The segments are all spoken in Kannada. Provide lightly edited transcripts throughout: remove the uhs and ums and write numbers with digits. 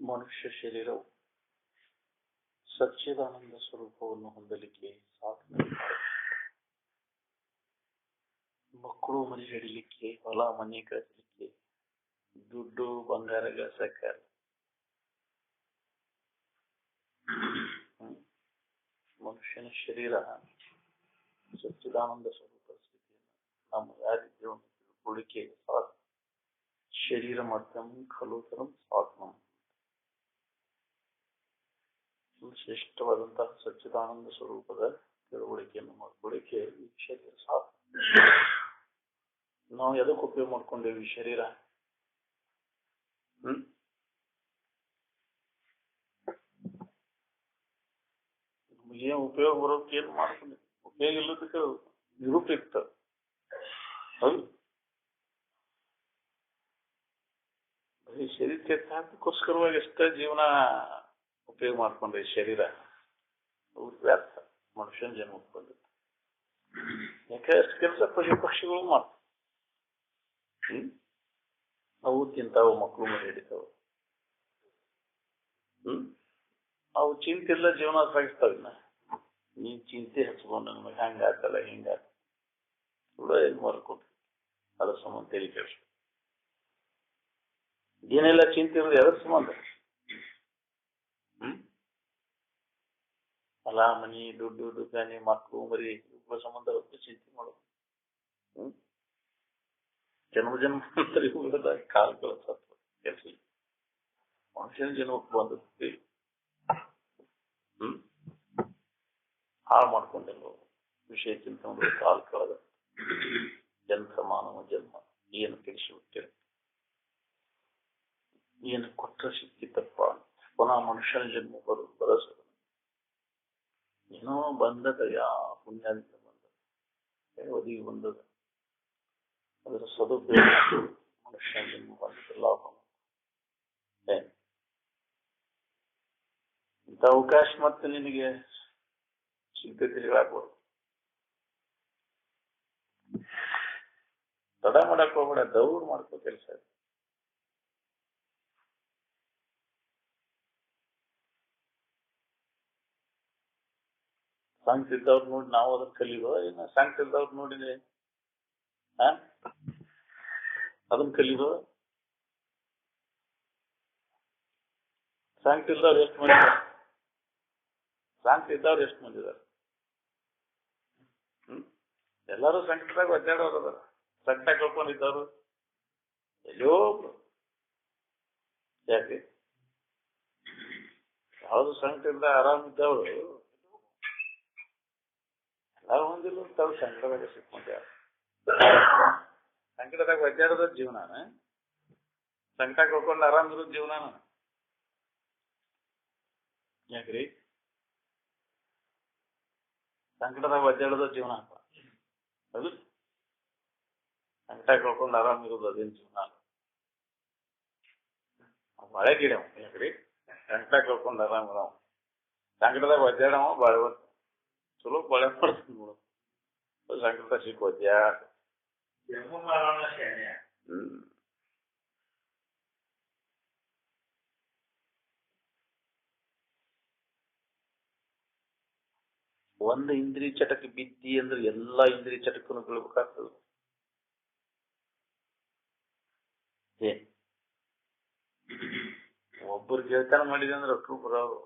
ಮನುಷ್ಯ ಶರೀರವು ಸಚ್ಚಿದಾನಂದ ಸ್ವರೂಪವನ್ನು ಹೊಂದಲಿಕ್ಕೆ ಸಾಧನೆ. ಮಕ್ಕಳು ಮನೆ ಹಿಡಿಲಿಕ್ಕೆ, ಹೊಲ ಮನೆ ಗಳಿಸಲಿಕ್ಕೆ, ದುಡ್ಡು ಬಂಗಾರ ಗಳಿಸಕ್ಕ ಮನುಷ್ಯನ ಶರೀರ ಸಚ್ಚಿದಾನಂದ ಸ್ವರೂಪ ಸ್ಥಿತಿಯನ್ನು ನಮ್ಮ ಯಾರಿದ್ದೇವೆ ತಿಳ್ಕೊಳ್ಳಿಕ್ಕೆ ಸಾಧ್ಯ. ಶರೀರ ಮಧ್ಯಮ ಖಲೋತರಂ ಸಾಧನ. ಶ್ರೇಷ್ಠವಾದಂತಹ ಸಚ್ಚಿದಾನಂದ ಸ್ವರೂಪದ ತಿಳುವಳಿಕೆಯನ್ನು ಮಾಡ್ಕೊಳ್ಳಿಕ್ಕೆ ಈ ಶರೀರ ಸಾಧನ. ನಾವು ಎದಕ್ಕೆ ಉಪಯೋಗ ಮಾಡ್ಕೊಂಡೇವಿ ಈ ಶರೀರ? ಏನ್ ಉಪಯೋಗ ಬರೋಕೆ ಏನ್ ಮಾಡ್ಕೊಂಡೆ? ಉಪಯೋಗ ಇಲ್ಲದಕ್ಕೆ ನಿರುಪಯುಕ್ತ. ಹೌದು, ಈ ಶರೀರಕ್ಕೆ ಅದಕ್ಕೋಸ್ಕರವಾಗಿ ಎಷ್ಟೇ ಜೀವನ ಉಪಯೋಗ ಮಾಡ್ಕೊಂಡ್ರೆ ಶರೀರ ವ್ಯರ್ಥ. ಮನುಷ್ಯನ ಜನ್ಮಕ್ಕೆ ಬಂದಿತ್ತು. ಯಾಕೆ ಅಷ್ಟು ಕೆಲಸ ಪಕ್ಷಿಗಳು ಮಾಡ್ತಾವ. ಅವು ತಿಂತಾವು, ಮಕ್ಕಳು ಮರಿ ಹಿಡಿತಾವ. ಅವು ಚಿಂತೆ ಇಲ್ಲ, ಜೀವನ ಸಾಗಿಸ್ತಾವಿನ್ನ. ನೀನ್ ಚಿಂತೆ ಹಚ್ಕೊಂಡು ನಮಗೆ ಹಂಗಾಗಲ್ಲ ಹಿಂಗಾಗ ಏನ್ ಮಾಡ್ಕೊಂಡು ಅದ್ರ ಸಂಬಂಧ ತೆಲಿ ಕೆಡ್ಸ. ಏನೆಲ್ಲ ಚಿಂತೆ ಇರೋದು ಎದ್ರ ಸಂಬಂಧ? ಹೊಲ ಮನಿ, ದುಡ್ಡು ದುಕಾನೆ, ಮಕ್ಕಳು ಮರಿ ಇವುಗಳ ಸಂಬಂಧ ಚಿಂತೆ ಮಾಡೋದು. ಜನ್ಮ ಕಾಲಗಳ ಸತ್ವ ಕೆಲಸ ಮನುಷ್ಯನ ಜನ್ಮಕ್ಕೆ ಬಂದದ್ದು ಹಾಳು ಮಾಡ್ಕೊಂಡೆಲ್ಲ ವಿಷಯ ಚಿಂತೆ ಕಾಲ ಕಳೆದ ಜನ್ಮ ಮಾನವ ಜನ್ಮ ಏನು ಕೆಡಿಸಿ ಬಿಟ್ಟಿರ, ಏನು ಕೊಟ್ಟ ಸಿಕ್ಕಿತಪ್ಪ. ಪುನಃ ಮನುಷ್ಯನ ಜನ್ಮ ಬರಸ ಏನೋ ಬಂದದ, ಯಾ ಪುಣ್ಯದಿಂದ ಬಂದದ, ಒದಗಿ ಬಂದದ. ಅದರ ಸದುಪಯೋಗ ಮನುಷ್ಯನ ಜನ್ಮ ಬಂದ ಲಾಭ. ಇಂಥ ಅವಕಾಶ ಮತ್ತೆ ನಿನಗೆ ಸಿದ್ಧತೆ ಹೇಳಾಕ್ಬೋದು. ತಡ ಮಾಡಕ್ ಹೋಗ್ಬೇಡ, ದೌಡ್ ಮಾಡ್ಕೋ ಕೆಲಸ. ಸಂಘ ಇದ್ದವ್ರು ನೋಡಿ ನಾವು ಅದನ್ನ ಕಲಿಯೋ, ಇನ್ನು ಸಂಘ ಇದ್ದವ್ರು ನೋಡಿದ್ರೆ ಅದನ್ನ ಕಲಿಯೋ. ಸಂಘ ಇದ್ದವ್ರು ಎಷ್ಟು ಮಂದಿ ಇದ್ದಾರೆ? ಸಂಘ ಇದ್ದವ್ರು ಎಷ್ಟು ಮಂದಿ ಇದ್ದಾರೆ? ಎಲ್ಲರೂ ಸಂಕಟದಾಗ ಒದ್ದಾಡೋರು ಅದಾರ. ಸಂಕಟ ಕಳ್ಕೊಂಡಿದ್ದವ್ರು ಎಲ್ಲೋ ಯಾಕೆ? ಯಾವ್ದು ಸಂಕಟದಿಂದ ಆರಾಮಿದ್ದವಳು ಎಲ್ಲಾರು ಹೊಂದಿಲ್ಲ ತಾವು ಸಂಕಟದಾಗ ಸಿಕ್ಕೊಂಡ್ಯಾರ. ಸಂಕಟದಾಗ ಒದ್ದಾಡೋದ ಜೀವನಾನ, ಸಂಕಟ ಕಳ್ಕೊಂಡು ಆರಾಮಿರೋದ್ ಜೀವನಾನ. ಯಾಕ್ರಿ? ಸಂಕಟದಾಗ ಒದ್ದಾಡೋದ ಜೀವನ ಅಪ್ಪ. ಅದು ಸಂಕಟ ಕಳ್ಕೊಂಡು ಆರಾಮಿರೋದು ಅದೇನ್ ಜೀವನ ಅಲ್ಲ. ಬಾಳೆ ಗಿಡ ಯಾಕ್ರಿ? ಸಂಕಟ ಕಳ್ಕೊಂಡು ಆರಾಮಿರವ, ಸಂಕಟದಾಗ ಒದ್ದಾಡವ ಬಾಳೆ ಬರ್ತ ಚಲೋ ಬಾಳೆ ಮಾಡ್ತೀನಿ ನೋಡು. ಸಂಕಟ ಸಿಕ್ಕ ಒದ್ದಾಡ ಒಂದು ಇಂದ್ರಿಯ ಚಟಕ್ಕೆ ಬಿದ್ದಿ ಅಂದ್ರೆ ಎಲ್ಲಾ ಇಂದ್ರಿಯ ಚಟಕ್ಕೂ ಬೀಳ್ಬೇಕಾಗ್ತದೆ. ಒಬ್ಬರು ಗೆಳತನ ಮಾಡಿದೆ ಅಂದ್ರೆ ಅಷ್ಟು ಬರೋರು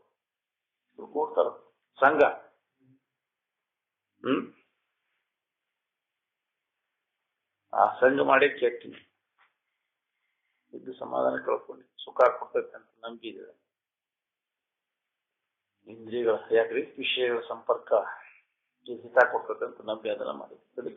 ಕೊಡ್ತಾರ. ಸಂಘ ಆ ಸಂಘ ಮಾಡೇ ಕೆಟ್ಟಿ ಇದ್ದು ಸಮಾಧಾನ ಕಳ್ಕೊಂಡು ಸುಖ ಕೊಡ್ತೈತೆ ಅಂತ ನಂಬಿದೆ. ಇಂದ್ರಿಯಗಳ ಯಾಕ್ರಿ? ವಿಷಯಗಳ ಸಂಪರ್ಕ ಹಿತ ಕೊಡ್ತದೆ ಅಂತ ನಂಬಿ ಅದನ್ನ ಮಾಡಿರ್ತದೆ.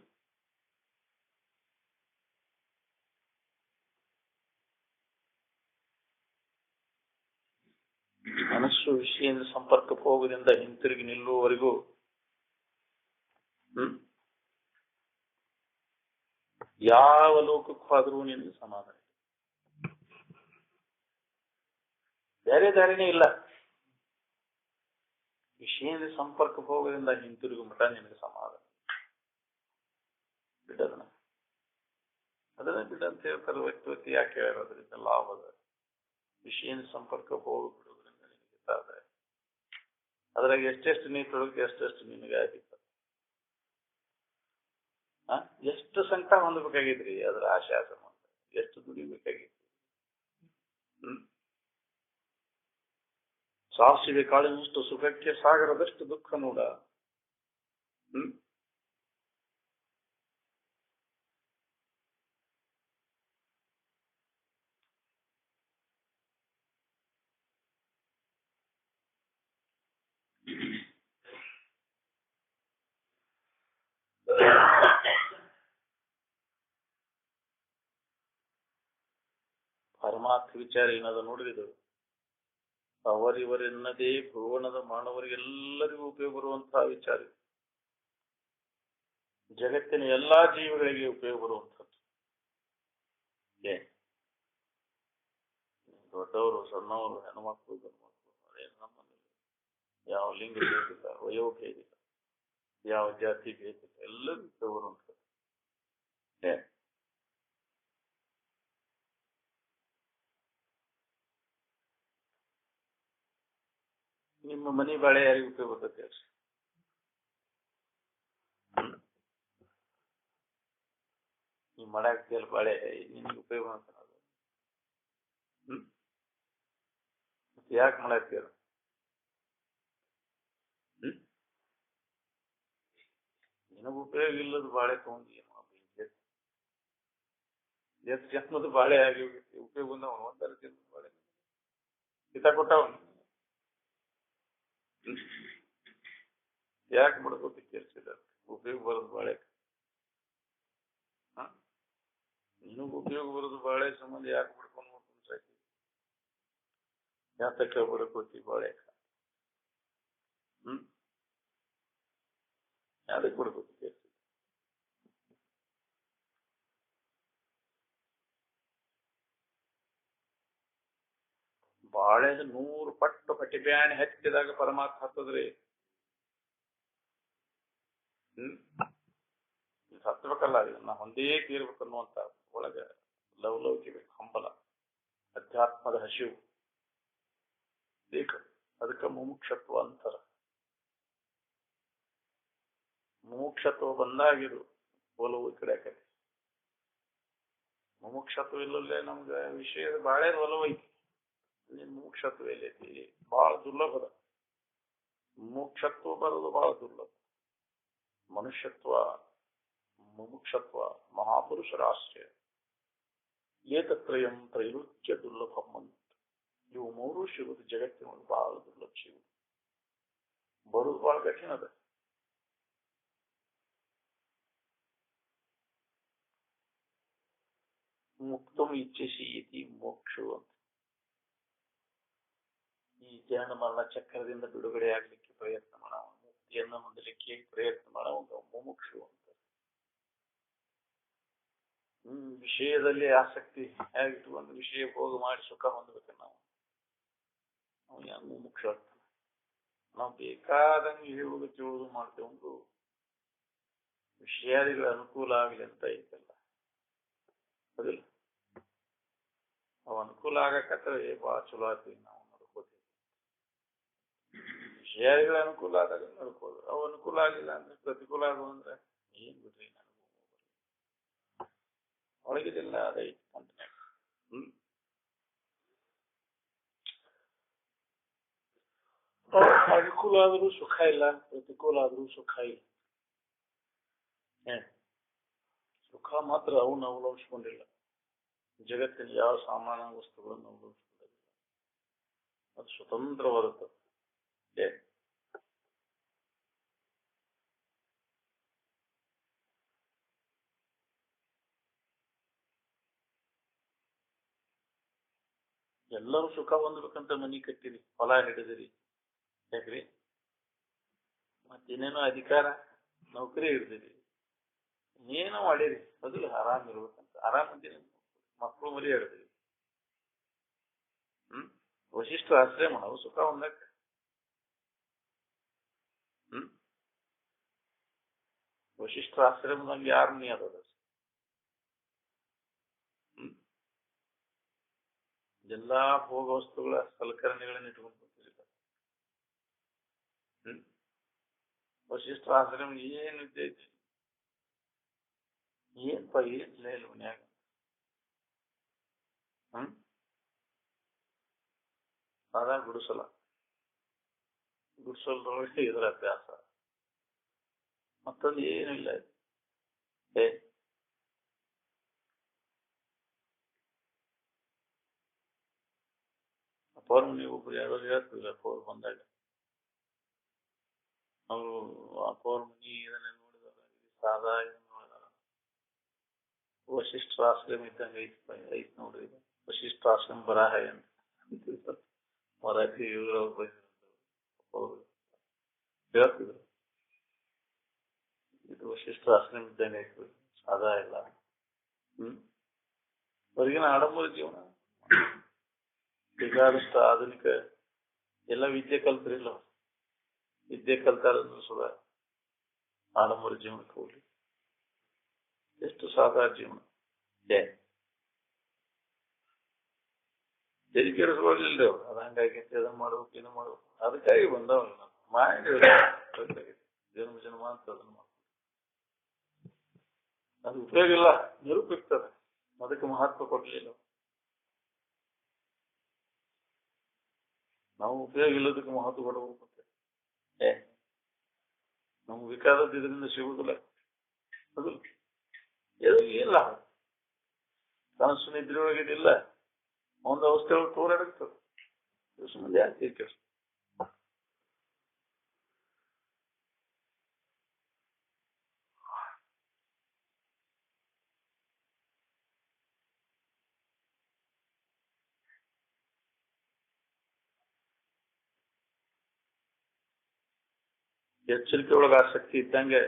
ಮನಸ್ಸು ವಿಷಯದಿಂದ ಸಂಪರ್ಕ ಹೋಗೋದ್ರಿಂದ ಹಿಂತಿರುಗಿ ನಿಲ್ಲುವವರೆಗೂ ಯಾವ ಲೋಕಕ್ಕೂ ಆದ್ರೂ ನಿನಗೆ ಸಮಾಧಾನ ಬೇರೆ ದಾರಿನೇ ಇಲ್ಲ. ವಿಷಯದ ಸಂಪರ್ಕ ಹೋಗೋದ್ರಿಂದ ಹಿಂತಿರುಗು ಮಠ ನಿನಗೆ ಸಮಾಧಾನ. ಬಿಡದನ ಅದನ್ನ ಬಿಡ ಅಂತ ಹೇಳ್ತಾರೆ. ವ್ಯಕ್ತಿ ಯಾಕೆ ಹೇಳೋದ್ರಿಂದ ಲಾಭದ ವಿಷಯದ ಸಂಪರ್ಕ ಹೋಗ್ಬಿಡೋದ್ರಿಂದ ನಿನಗೆ ತಾಳ್ರೆ ಅದ್ರಾಗ ಎಷ್ಟೆಷ್ಟು ನೀ ತೊಡಗಿ ಎಷ್ಟೆಷ್ಟು ನಿನಗೆ ಆಗಿತ್ತು. ಎಷ್ಟು ಸಂಕಟ ಹೊಂದಬೇಕಾಗಿದ್ರಿ ಅದ್ರ ಆಶೆ ಸಂಬಂಧ, ಎಷ್ಟು ದುಡಿಬೇಕಾಗಿತ್ತು. ಸಾಸಿವೆ ಕಾಳಿನಷ್ಟು ಸುಖಕ್ಕೆ ಸಾಗರದಷ್ಟು ದುಃಖ ನೋಡ. ಪರಮಾರ್ಥ ವಿಚಾರ ಏನದ ನೋಡಿದ್ರು ಅವರಿವರೆನ್ನದೇ ಭುವನದ ಮಾನವರಿಗೆಲ್ಲರಿಗೂ ಉಪಯೋಗ ಬರುವಂತಹ ವಿಚಾರ, ಜಗತ್ತಿನ ಎಲ್ಲಾ ಜೀವಿಗಳಿಗೆ ಉಪಯೋಗ ಬರುವಂಥದ್ದು. ದೊಡ್ಡವರು ಸಣ್ಣವರು ಹೆಣ್ಮಕ್ಳು ಗಂಡ್ಮಕ್ಳು ಅದೇನು ನಮ್ಮಲ್ಲಿ ಯಾವ ಲಿಂಗ ಭೇದಿಲ್ಲ, ವಯೋಭೇದಿಲ್ಲ, ಯಾವ ಜಾತಿ ಭೇದಿಲ್ಲ, ಎಲ್ಲರಿಗೂ ಉಪಯೋಗ ಬರುವಂಥದ್ದು. ನಿಮ್ಮ ಮನೆ ಬಾಳೆ ಯಾರಿಗೂ ಉಪಯೋಗ ಬರ್ತೈತೆ ಹೇಳ್ರಿ? ನೀವು ಮಾಡಾಕ್ತಿಯಲ್ಲ ಬಾಳೆ ನಿಮ್ಗೆ ಉಪಯೋಗ ಅಂತ ಯಾಕೆ ಮಾಡಾಕ್ತೀರ? ನಿನಗ ಉಪಯೋಗ ಇಲ್ಲದ ಬಾಳೆ ತಗೊಂಡು ಏನು ಎಷ್ಟು ಜನ್ಮದ ಬಾಳೆ ಆಗಿ ಉಪಯೋಗ ಬಂದವ ಒಂದರ ಜನ್ಮದ ಬಾಳೆ ಹಿತ ಕೊಟ್ಟವ ಯಾಕೆ ಬಿಡ್ಕೋತಿ ಕೇಳಿಸಿದ ಉಪಯೋಗ ಬರೋದು ಬಾಳೆ. ನಿನಗ ಉಪಯೋಗ ಬರೋದು ಬಾಳೆ ಸಂಬಂಧ ಯಾಕೆ ಬಿಡ್ಕೊಂಡು ಸಾಕಿ ಯಾತಕ್ಕೆ ಬಡ್ಕೋತಿ ಬಾಳೆ? ಯಾವ್ದಕ್ಕೆ ಬಿಡ್ಕೋತಿ ಕೇಳಿಸಿ? ಬಾಳೆದ 100 ಪಟ್ಟು ಕಟಿಬ್ಯಾಣಿ ಹತ್ತಿದಾಗ ಪರಮಾತ್ಮ ಹತ್ತದ್ರಿ. ಹತ್ತಬೇಕಲ್ಲ, ಇದನ್ನ ಹೊಂದೇ ತೀರ್ಬೇಕನ್ನುವಂತ ಒಳಗ ಲವಲವಿಕೆ ಹಂಬಲ, ಅಧ್ಯಾತ್ಮದ ಹಸಿವು ಬೇಕು. ಅದಕ್ಕೆ ಮುಮುಕ್ಷತ್ವ ಅಂತಾರ. ಮುಮುಕ್ಷತ್ವ ಬಂದಾಗಿರು ಒಲವು ಈ ಕಡೆ ಆಕತಿ. ಮುಮುಕ್ಷತ್ವ ಇಲ್ಲಲ್ಲೇ ನಮ್ಗೆ ವಿಷಯದ ಬಾಳೆದ ಒಲವು ಐತಿ. ಮುಮುಕ್ಷತ್ವ ಎಲ್ಲೈತಿ? ಬಹಳ ದುರ್ಲಭದ. ಮುಮುಕ್ಷತ್ವ ಬರೋದು ಬಹಳ ದುರ್ಲಭ. ಮನುಷ್ಯತ್ವ, ಮುಮುಕ್ಷತ್ವ, ಮಹಾಪುರುಷರ ಆಶ್ರಯ, ಏತತ್ರಯಂ ತ್ರೈಲೋಕ್ಯ ದುರ್ಲಭಂ ಅಂತ. ಇವು ಮೂರು ಸಿಗುದು ಜಗತ್ತಿನೊಳಗೆ ಬಹಳ ದುರ್ಲಭ ಸಿಗುದು. ಬರುದು ಬಹಳ ಕಠಿಣ ಅದ. ಮುಕ್ತಂ ಇಚ್ಛಿಸಿ ಇತಿ ಮೋಕ್ಷ ಅಂತ. ಈ ಜನನ ಮರಣ ಚಕ್ರದಿಂದ ಬಿಡುಗಡೆ ಆಗ್ಲಿಕ್ಕೆ ಪ್ರಯತ್ನ ಮಾಡವ, ಮುಕ್ತಿಯನ್ನು ಹೊಂದಲಿಕ್ಕೆ ಪ್ರಯತ್ನ ಮಾಡವ ಮುಮುಕ್ಷು ಅಂತ. ವಿಷಯದಲ್ಲಿ ಆಸಕ್ತಿ ಹೇಗಿಟ್ಕೊಂಡು ವಿಷಯ ಭೋಗ ಮಾಡಿ ಸುಖ ಹೊಂದಬೇಕು ನಾವು. ಹೆಂಗ್ ಮುಮುಕ್ಷ ಆಗ್ತಾನೆ. ನಾವು ಬೇಕಾದಂಗೆ ಹೇಳುವುದು ಕೇಳುವುದು ಮಾಡ್ತೇವೆ. ವಿಷಯಾದಿಗಳ ಅನುಕೂಲ ಆಗಲಿ ಅಂತ ಐತಲ್ಲ, ಅದಿಲ್ಲ. ಅವು ಅನುಕೂಲ ಆಗಕತ್ರೆ ಬಹಳ ಚಲೋ ಆಗ್ತೀವಿ ನಾವು ನಡ್ಕೋತೀವಿ. ವಿಷಯಾದಿಗಳ ಅನುಕೂಲ ಆದಾಗ ನಡ್ಕೋದು, ಅವು ಅನುಕೂಲ ಆಗಿಲ್ಲ ಅಂದ್ರೆ ಪ್ರತಿಕೂಲ ಆಗುವ ಅಂದ್ರೆ ಏನ್ ಬಿಡ್ರಿ ನನಗೂ ಒಳಗಿದಿಲ್ಲ ಅದೈತಿ ಕಂಟಿನ್ಯೂ. ಅನುಕೂಲ ಆದ್ರೂ ಸುಖ ಇಲ್ಲ, ಪ್ರತಿಕೂಲ ಆದ್ರೂ ಸುಖ ಇಲ್ಲ. ಸುಖ ಮಾತ್ರ ಅವನ್ನ ಅವಲಂಬಿಸ್ಕೊಂಡಿಲ್ಲ. ಜಗತ್ತಿನ ಯಾವ ಸಾಮಾನ ವಸ್ತುಗಳನ್ನು ಅವಲಂಬಿಸ್ಕೊಂಡಿಲ್ಲ. ಅದು ಸ್ವತಂತ್ರವಾದದ್ದು. ಎಲ್ಲರೂ ಸುಖ ಹೊಂದ್ಬೇಕಂತ ಮನಿ ಕಟ್ಟಿರಿ, ಹೊಲ ಹಿಡಿದಿರಿ, ಯಾಕ್ರಿ? ಮತ್ತಿನ್ನೇನೋ ಅಧಿಕಾರ ನೌಕರಿ ಹಿಡಿದಿರಿ, ಏನೋ ಮಾಡಿರಿ, ಅದಿಲ್ಲ ಆರಾಮ್ ಇರ್ಬೇಕಂತ. ಆರಾಮಂತೀನಿ, ಮಕ್ಕಳು ಮರಿ ಹಿಡಿದಿರಿ. ವಶಿಷ್ಠ ಆಶ್ರಯ ಮಾಡವು ಸುಖ ಹೊಂದಕ್ಕ. ವಶಿಷ್ಠ ಆಶ್ರಮದಲ್ಲಿ ಯಾರು ನೀ ಅದ? ಎಲ್ಲಾ ಭೋಗ ವಸ್ತುಗಳ ಸಲಕರಣೆಗಳನ್ನು ಇಟ್ಕೊಂಡು ಕೂತಿರ್ತಾರೆ. ವಶಿಷ್ಠ ಆಶ್ರಮ ಏನು ವಿದ್ಯೆ ಐತಿ, ಏನ್ಪ ಏನ್ ಇಲ್ಲ ಮನ್ಯಾಗ. ಅದ ಗುಡಿಸಲ್ದೊಳಗೆ ಇದರ ಅಭ್ಯಾಸ, ಮತ್ತೊಂದು ಏನು ಇಲ್ಲ. ಅಪ್ಪವ್ರು ನೀವು ಒಬ್ರು ಯಾರು ಹೇಳ್ತಿದ್ರು ಅಪ್ಪವ್ರು ಬಂದಾಗ, ಅವರು ಅಪ್ಪವ್ರ ಮನಿ ಇದನ್ನ ನೋಡಿದಾಗ ಸಾದಾ ವಶಿಷ್ಠಾಶ್ರಮ ಇದ್ದಂಗೆ ಐತ್ ನೋಡ್ರಿ, ವಶಿಷ್ಠಾಶ್ರಮ ಬರಾಹ ಅಂತ ಮರಾಠಿ ಇವರು ಹೇಳ್ತಿದ್ರು. ಇದು ವಶಿಷ್ಠಾಶ್ರಮ ಇದ್ದಂಗೆ ಐತಿ, ಸಾದಾ ಇಲ್ಲ. ಹೊರಗಿನ ಆಡಂಬರ ಜೀವನ, ಬೇಕಾದಷ್ಟು ಆಧುನಿಕ ಎಲ್ಲ ವಿದ್ಯೆ ಕಲ್ತ್ರಿಲ್ಲ, ವಿದ್ಯೆ ಕಲ್ತಾರ ಸುಧಾ ಆಡಂಬರ ಜೀವನಕ್ಕೆ ಹೋಗ್ಲಿ. ಎಷ್ಟು ಸಾದಾ ಜೀವನ. ತೆರಿಗೆ ಕೆಡಿಸ್ಕೊಳ್ಳಿಲ್ಲ ಅವ್ರು, ಅದು ಹಂಗಾಗೈತಿ, ಅದನ್ನ ಮಾಡ್ಬೇಕು ಇದನ್ನ ಮಾಡ್ಬೇಕು, ಅದಕ್ಕಾಗಿ ಬಂದವಲ್ಲ ಮಾಡಿ ಜನ್ಮ ಅಂತ ಅದನ್ನ ಮಾಡ್ಬೇಕು. ಅದು ಉಪಯೋಗ ಇಲ್ಲ, ನಿರೂಪಿಸ್ತದೆ, ಅದಕ್ಕೆ ಮಹತ್ವ ಕೊಡ್ಲಿಲ್ಲ. ನಾವು ಉಪಯೋಗ ಇಲ್ಲದಕ್ಕೆ ಮಹತ್ವ ಕೊಡಬೇಕು. ನಮ್ಗೆ ಬೇಕಾದದ್ದು ಇದರಿಂದ ಸಿಗುದಿಲ್ಲ, ಅದು ಇಲ್ಲ. ಕನಸು ನಿದ್ರೆ ಒಳಗಿದಿಲ್ಲ, ಒಂದು ಅವಸ್ಥೆ ಒಳಗೆ ತೋರಾಡುತ್ತದೆ. ಸುಮ್ಮನೆ ಯಾಕೆ ಕೆಲಸ. ಎಚ್ಚರಿಕೆ ಒಳಗೆ ಆಸಕ್ತಿ ಇದ್ದಂಗೆ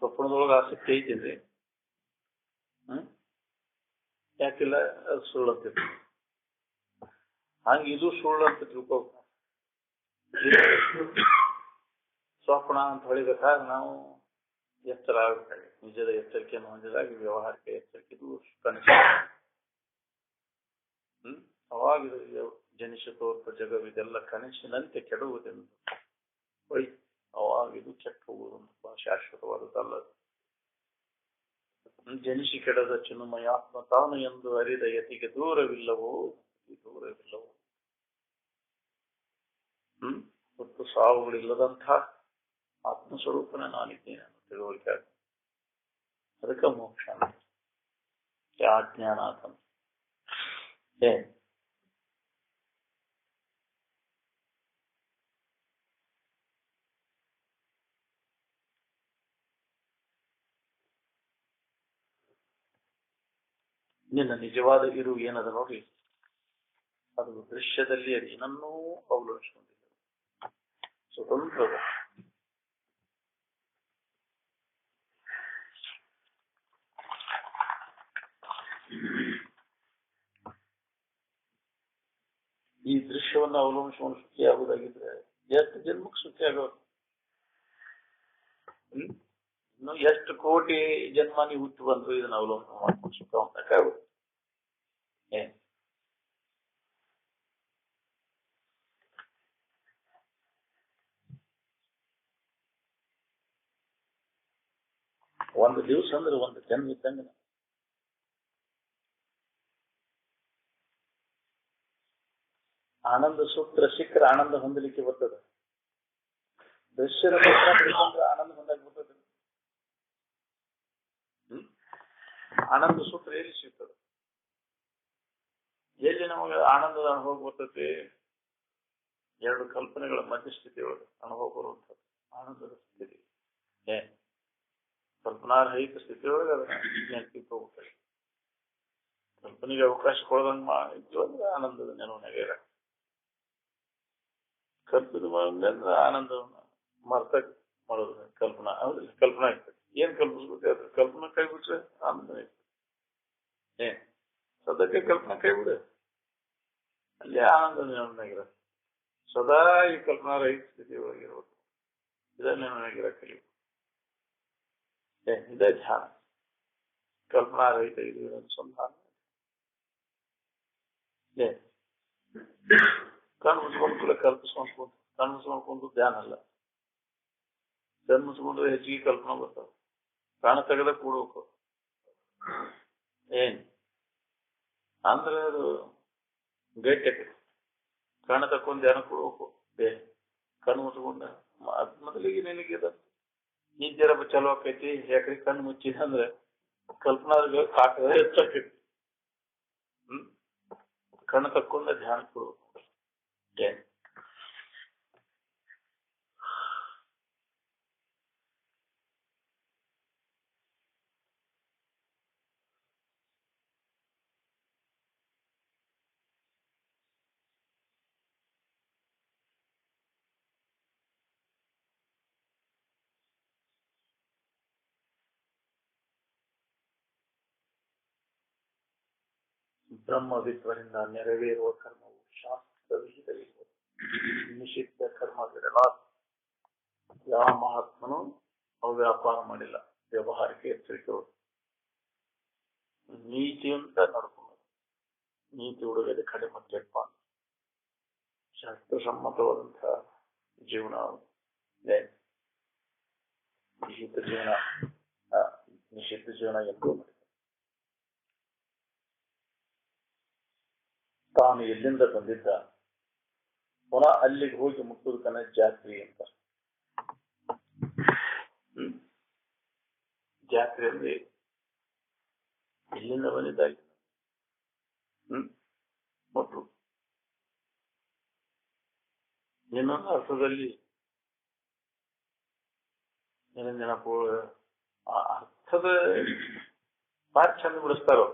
ಸ್ವಪ್ನದೊಳಗೆ ಆಸಕ್ತಿ ಐತಿದ್ರಿ. ಯಾಕಿಲ್ಲ, ಅದು ಸುಳ್ಳು ಅಂತ ಹಂಗ ಇದು ಸುಳ್ಳು ಅಂತ ತಿಳ್ಕೊ. ಸ್ವಪ್ನ ಅಂತ ಹೊಳಿಬೇಕಾದ್ರೆ ನಾವು ಎಚ್ಚರ ಆಗ್ಬೇಕಾಗಿ, ನಿಜದ ಎಚ್ಚರಿಕೆಯನ್ನು ಹೊಂದಿದಾಗ ವ್ಯವಹಾರಿಕ ಎಚ್ಚರಿಕೆ ಕನಿಷ್ಠ. ಅವಾಗ ಜನಿಷ ತೋರ್ಪ ಜಗವಿದೆಲ್ಲ ಕನಸಿನಂತೆ ಕೆಡುವುದೆಂದು ಹೊಳಿ, ಅವಾಗ ಇದು ಕೆಟ್ಟು ಹೋಗುವುದು ಶಾಶ್ವತವಾದದ್ದಲ್ಲ. ಜನಿಸಿ ಕೆಡದ ಚಿನ್ಮಯ ಆತ್ಮ ತಾನು ಎಂದು ಅರಿದ ಯತಿಗೆ ದೂರವಿಲ್ಲವೋ, ಮತ್ತು ಸಾವುಗಳಿಲ್ಲದಂಥ ಆತ್ಮಸ್ವರೂಪನ ನಾನಿದ್ದೇನೆ ಅನ್ನೋ ತಿಳುವಳಿಕೆ. ಅದಕ್ಕೆ ಮೋಕ್ಷ ಅಜ್ಞಾನ ಆತನ. ನಿನ್ನ ನಿಜವಾದ ಇರು ಏನದ ನೋಡಿ, ಅದು ದೃಶ್ಯದಲ್ಲಿ ಅದು ಏನನ್ನೂ ಅವಲಂಬಿಸಿಕೊಂಡಿಲ್ಲ, ಸ್ವತಂತ್ರ. ಈ ದೃಶ್ಯವನ್ನು ಅವಲಂಬಿಸಿಕೊಂಡು ಸುಖಿಯಾಗುವುದಾಗಿದ್ರೆ ಎಷ್ಟು ಜನ್ಮಕ್ಕೆ ಸುಖಿ ಆಗೋದು. ಇನ್ನು ಎಷ್ಟು ಕೋಟಿ ಜನ್ಮ ನೀವು ಹುಟ್ಟು ಬಂದ್ರು ಇದನ್ನ ಅವಲಂಬನೆ ಮಾಡ್ಕೊಂಡು ಸುಖ ಹೊಂದಕ್ಕಾಗುತ್ತೆ. ಒಂದು ದಿವಸ ಅಂದ್ರೆ ಒಂದು ಜನ್ಮ ಇದ್ದಂಗ. ಆನಂದ ಸೂತ್ರ ಸಿಕ್ಕರೆ ಆನಂದ ಹೊಂದಲಿಕ್ಕೆ ಬರ್ತದೆ. ದೃಶ್ಯದ ಆನಂದ ಹೊಂದಕ್ಕೆ ಬರ್ತದೆ. ಆನಂದ ಸೂತ್ರ ಎಲ್ಲಿ ಸಿಗ್ತದೆ? ಎಲ್ಲಿ ನಮಗೆ ಆನಂದದ ಅನುಭವ ಬರ್ತದೆ? ಎರಡು ಕಲ್ಪನೆಗಳ ಮಧ್ಯಸ್ಥಿತಿಯೊಳಗೆ ಅನುಭವ ಬರುವಂಥದ್ದು ಆನಂದದ ಸ್ಥಿತಿ. ಕಲ್ಪನಾರಹಿತ ಸ್ಥಿತಿಯೊಳಗೆ ಅದನ್ನ ನೆನಪಿಗೆ ಹೋಗ್ತಾರೆ. ಕಲ್ಪನೆಗೆ ಅವಕಾಶ ಕೊಡದಂಗೆ ಮಾಡಿದ್ದು ಅಂದ್ರೆ ಆನಂದದ ನೆನವನಾಗೆ ಇರ. ಕಲ್ಪದ ಅಂದ್ರೆ ಆನಂದವನ್ನ ಮರ್ತ ಮಾಡೋದು ಕಲ್ಪನಾ. ಹೌದಿಲ್ಲ, ಕಲ್ಪನಾ ಇರ್ತದೆ. ಏನ್ ಕಲ್ಪಿಸ್ಬೇಕು ಅದ್ರ ಕಲ್ಪನಾ ಕೈ ಬಿಟ್ರೆ ಆನಂದ ಇರ್ತದೆ. ಸದ್ಯಕ್ಕೆ ಕಲ್ಪನಾ ಕೈ ಬಿಡು, ಅಲ್ಲೇ ಆನಂದ ನೆನವನಾಗಿರ. ಸದಾ ಈ ಕಲ್ಪನಾರಹಿತ ಸ್ಥಿತಿ ಒಳಗಿರ್ಬೇಕು. ಇದನ್ನ ನೆನವನಾಗಿರ ಕಲಿಯು. ಇದೇ ಧ್ಯಾನ. ಕಲ್ಪನಾರಹಿತ ಇದು ಅನುಸಂಧಾನ. ಕಣ್ಣು ಮುಚ್ಕೊಂಡು ಕಲ್ಪಿಸ್ಕೊಂಡು ಕಣ್ಣು ಮುಚ್ಕೊಂಡು ಧ್ಯಾನ ಅಲ್ಲ. ಕಣ್ಣು ಮುಚ್ಕೊಂಡ್ರೆ ಹೆಚ್ಚಿಗೆ ಕಲ್ಪನಾ ಬರ್ತಾವ. ಪ್ರಾಣ ತೆಗೆದ ಕೂಡ್ಬೇಕು. ಏನ್ ಅಂದ್ರೆ ಅದು ಗಟ್ಟಿ ಕಣ್ಣು ತಕ್ಕೊಂಡು ಧ್ಯಾನ ಕೊಡ್ಬೇಕು. ಕಣ್ಣು ಮುಚ್ಕೊಂಡ ಮೊದಲಿಗೆ ನಿನಗೆ ನಿಜ್ಜರ ಚಲೋ ಆಕೈತಿ. ಯಾಕ್ರಿ ಕಣ್ಣು ಮುಚ್ಚಿದ ಅಂದ್ರೆ ಕಲ್ಪನಾ ಕಾಟದ ಹೆಚ್ಚಾಕೈತಿ. ಕಣ್ಣು ತಕ್ಕೊಂಡ ಧ್ಯಾನ ಕೊಡ್ಬೇಕು. ಬ್ರಹ್ಮವಿದ್ವರಿಂದ ನೆರವೇರುವ ಕರ್ಮವು ಶಾಸ್ತ್ರವಿಹಿತವಿರುವುದು. ನಿಷಿದ್ಧ ಕರ್ಮವಿರಲಾರ. ಯಾವ ಮಹಾತ್ಮನು ಅವು ವ್ಯಾಪಾರ ಮಾಡಿಲ್ಲ. ವ್ಯವಹಾರಕ್ಕೆ ಎಚ್ಚರಿಕೆ ನೀತಿಯಂತ ನಡ್ಕೊಂಡು ನೀತಿ ಹುಡುಗದೆ ಕಡಿಮೆ ಕೆಟ್ಟ ಶಾಸ್ತ್ರಸಮ್ಮತವಾದಂತಹ ಜೀವನ. ನಿಷಿದ್ಧ ಜೀವನ ನಿಷಿದ್ಧ ಜೀವನ ಎಂದು ತಾನು ಎಲ್ಲಿಂದ ಬಂದಿದ್ದ ಪುನಃ ಅಲ್ಲಿಗೆ ಹೋಗಿ ಮುಟ್ಟುವುದಕ್ಕನ ಜಾತ್ರೆ ಅಂತ. ಜಾತ್ರೆ ಅಂದ್ರೆ ಎಲ್ಲಿಂದ ಬಂದಿದ್ದ ಮತ್ತು ಇನ್ನೊಂದು ಅರ್ಥದಲ್ಲಿ ನೆನಪು ಅರ್ಥದ ಬಾರಿ ಚಂದ ಬಿಡಿಸ್ತಾರೋ.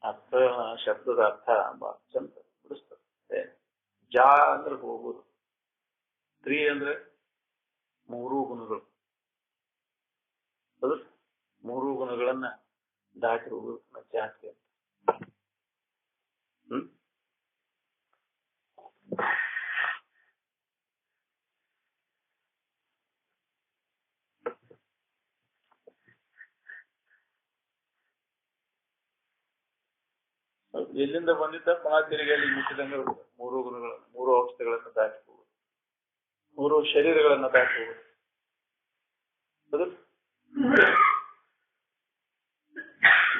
ಅರ್ಥ ಶಬ್ದದ ಅರ್ಥ ಬಾರಿ ಚಂದ ಬಿಡಿಸ್ತಾರೆ. ಜಾ ಅಂದ್ರೆ ಹೋಗುದು. ತ್ರೀ ಅಂದ್ರೆ ಮೂರೂ ಗುಣಗಳು. ಅದು ಮೂರೂ ಗುಣಗಳನ್ನ ದಾಟಿ ಹೋಗುದು ಜಾತಿ ಅಂತ. ಎಲ್ಲಿಂದ ಬಂದಿದ್ದ ಪುನಃ ತಿರುಗಿಯಲ್ಲಿ ಮುಟ್ಟಿದಂಗೆ ಮೂರು ಗುಣಗಳನ್ನು ಮೂರು ಅವಸ್ಥೆಗಳನ್ನು ದಾಟಿ ಹೋಗುದು. ಮೂರು ಶರೀರಗಳನ್ನ ದಾಟಿ ಹೋಗುದು.